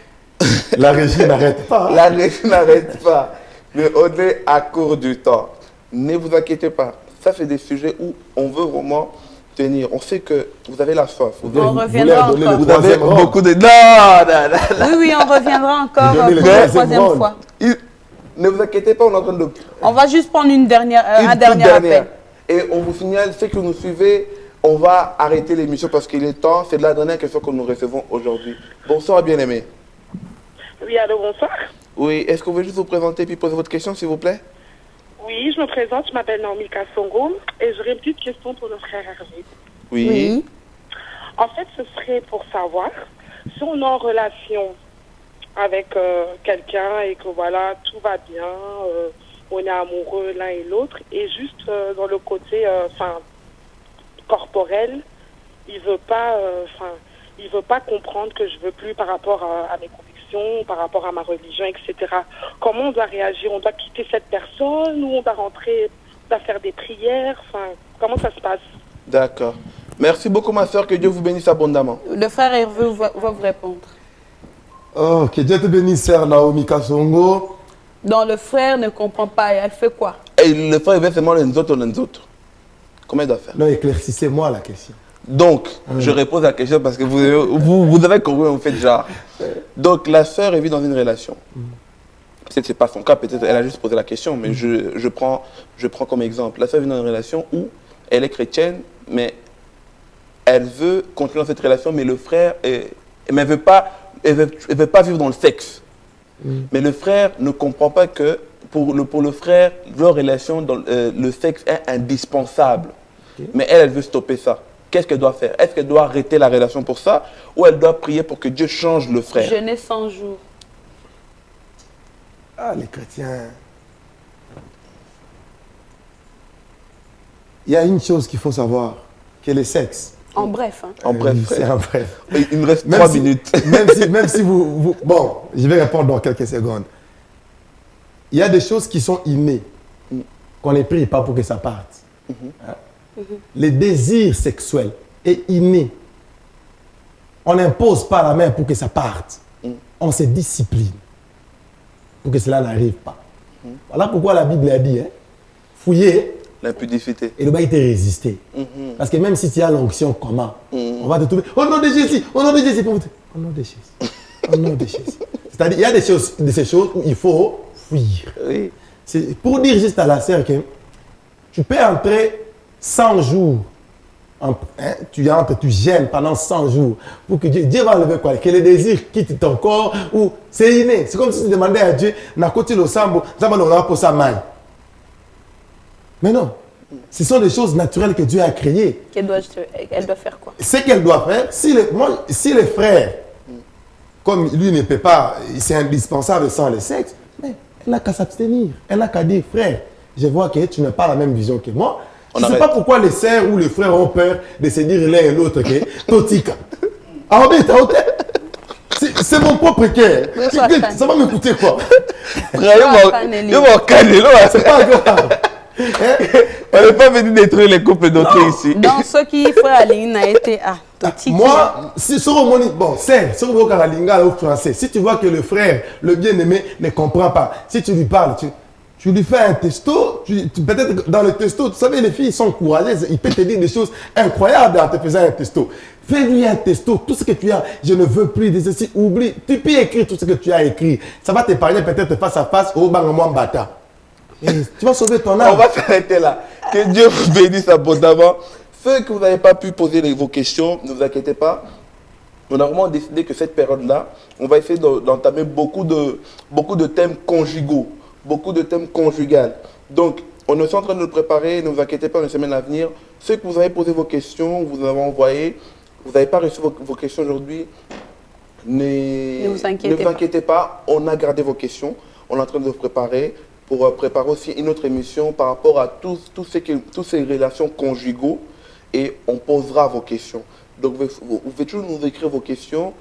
la régie n'arrête pas. La régie n'arrête pas. Mais on est à court du temps. Ne vous inquiétez pas. Ça, c'est des sujets où on veut vraiment tenir. On sait que vous avez la soif. On reviendra encore. Vous avez beaucoup de... Non. Oui, on reviendra encore pour la troisième fois. Ne vous inquiétez pas, on est en train de... On va juste prendre un dernier appel. Et on vous signale, ceux qui nous suivez, on va arrêter l'émission parce qu'il est temps. C'est la dernière question que nous recevons aujourd'hui. Bonsoir, bien-aimé. Oui, allô, bonsoir. Oui, est-ce que vous pouvez juste vous présenter puis poser votre question, s'il vous plaît? Oui, je me présente, je m'appelle Naomi Kassongo et j'aurais une petite question pour le frère Hervé. Oui. En fait, ce serait pour savoir si on est en relation avec quelqu'un et que voilà, tout va bien, on est amoureux l'un et l'autre, et juste dans le côté corporel, il veut pas comprendre que je veux plus par rapport à mes convictions, par rapport à ma religion, etc. Comment on doit réagir? On doit quitter cette personne ou on doit rentrer, on doit faire des prières? Comment ça se passe? D'accord. Merci beaucoup, ma soeur. Que Dieu vous bénisse abondamment. Le frère Hervé va vous répondre. Oh, que Dieu te bénisse, sœur Naomi Kassongo. Donc le frère ne comprend pas et elle fait quoi? Et le frère veut seulement les autres. Comment il doit faire? Non, éclaircissez-moi la question. Donc, je réponds à la question parce que vous avez compris, vous faites genre. Donc, la sœur vit dans une relation. Peut-être que ce n'est pas son cas, peut-être elle a juste posé la question, mais je prends comme exemple. La sœur vit dans une relation où elle est chrétienne, mais elle veut continuer dans cette relation, mais le frère, mais elle ne veut pas vivre dans le sexe. Mais le frère ne comprend pas que pour le frère, leur relation, le sexe est indispensable. Mais elle veut stopper ça. Qu'est-ce qu'elle doit faire? Est-ce qu'elle doit arrêter la relation pour ça ou elle doit prier pour que Dieu change le frère? Jeûner 100 jours. Ah, les chrétiens. Il y a une chose qu'il faut savoir, que le sexe. En bref. Hein. En bref, c'est en bref. Il me reste 3 minutes. Même si vous... Bon, je vais répondre dans quelques secondes. Il y a des choses qui sont innées, qu'on ne prie pas pour que ça parte. Hein? Le désir sexuel est inné. On n'impose pas la main pour que ça parte. On se discipline pour que cela n'arrive pas. Voilà pourquoi la Bible a dit, hein, fouiller l'impudicité. Et le bail te résister. Parce que même si tu as l'onction commun, on va te trouver au nom de Jésus, au nom de Jésus. Au nom de Jésus. Au nom de Jésus. C'est-à-dire, il y a de ces choses où il faut fuir. Oui. C'est pour dire juste à la sœur que tu peux entrer 100 jours. Tu entres, tu gênes pendant 100 jours pour que Dieu va enlever quoi? Que le désir quitte ton corps ou c'est inné. C'est comme si tu demandais à Dieu, n'a côté le sambo, ça va nous pour sa main. Mais non, ce sont des choses naturelles que Dieu a créées. Elle doit faire quoi? Ce qu'elle doit faire, si les frères, comme lui ne peut pas, c'est indispensable sans le sexe, mais elle n'a qu'à s'abstenir. Elle n'a qu'à dire, frère, je vois que tu n'as pas la même vision que moi. Je ne sais pas pourquoi les sœurs ou les frères ont peur de se dire l'un et l'autre que Totika. C'est mon propre cœur. Ça va me coûter quoi? Je m'en calme. C'est pas grave. On n'est pas venu détruire les couples d'autres ici. Dans ce qui fait Aline a été moi, si sur bon, c'est sur le Karalinga au français. Si tu vois que le frère, le bien-aimé, ne comprend pas, si tu lui parles, tu lui fais un testo, peut-être dans le testo, tu savais, les filles sont courageuses, il peut te dire des choses incroyables en te faisant un testo. Fais-lui un testo, tout ce que tu as, je ne veux plus de ceci, oublie, tu peux écrire tout ce que tu as écrit. Ça va te parler peut-être face à face au Bangamouan Bata. Tu vas sauver ton âme. On va s'arrêter là. Que Dieu vous bénisse abondamment. Ceux que vous n'avez pas pu poser vos questions, ne vous inquiétez pas. On a vraiment décidé que cette période-là, on va essayer d'entamer beaucoup de thèmes conjugaux, beaucoup de thèmes conjugaux. Donc, on est en train de le préparer, ne vous inquiétez pas, dans les semaines à venir. Ceux que vous avez posé vos questions, vous avez envoyé, vous n'avez pas reçu vos questions aujourd'hui, ne vous inquiétez pas, on a gardé vos questions. On est en train de le préparer pour préparer aussi une autre émission par rapport à toutes ces relations conjugaux et on posera vos questions. Donc, vous pouvez toujours nous écrire vos questions.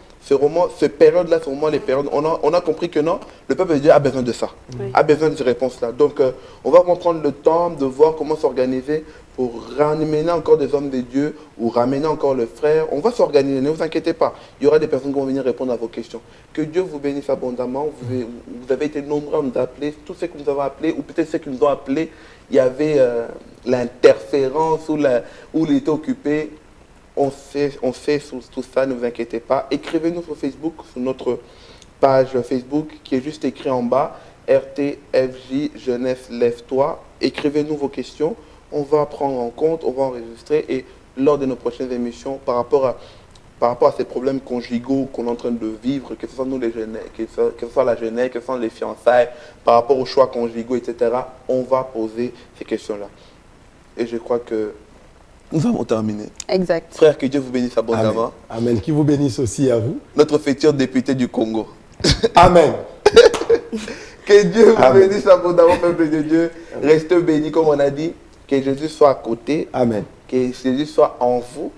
Cette période-là, c'est vraiment les périodes. On a compris que non, le peuple de Dieu a besoin de ça, a besoin de ces réponses-là. Donc, on va vraiment prendre le temps de voir comment s'organiser pour ramener encore des hommes de Dieu ou ramener encore le frère. On va s'organiser, ne vous inquiétez pas. Il y aura des personnes qui vont venir répondre à vos questions. Que Dieu vous bénisse abondamment. Vous avez été nombreux à nous appeler. Tous ceux que nous avons appelés, ou peut-être ceux qui nous ont appelés, il y avait l'interférence où il était occupé. On sait sur tout ça, ne vous inquiétez pas. Écrivez-nous sur Facebook, sur notre page Facebook qui est juste écrit en bas, RTFJ Jeunesse Lève-toi. Écrivez-nous vos questions, on va prendre en compte, on va enregistrer et lors de nos prochaines émissions, par rapport à ces problèmes conjugaux qu'on est en train de vivre, que ce soit nous les jeunes, que ce soit la jeunesse, que ce soit les fiançailles, par rapport aux choix conjugaux, etc., on va poser ces questions-là. Et je crois que nous avons terminé. Exact. Frère, que Dieu vous bénisse abondamment. Amen. Amen. Qui vous bénisse aussi à vous. Notre futur député du Congo. Amen. Que Dieu vous bénisse abondamment, peuple de Dieu. Restez bénis, comme on a dit. Que Jésus soit à côté. Amen. Que Jésus soit en vous.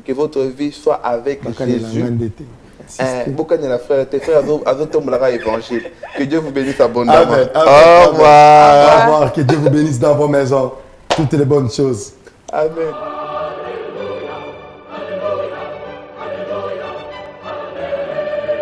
Que votre vie soit avec Jésus. Beaucoup de frères, tes frères, évangile. Que Dieu vous bénisse abondamment. Amen. Au revoir. Au revoir. Que Dieu vous bénisse dans vos maisons. Toutes les bonnes choses. Amen.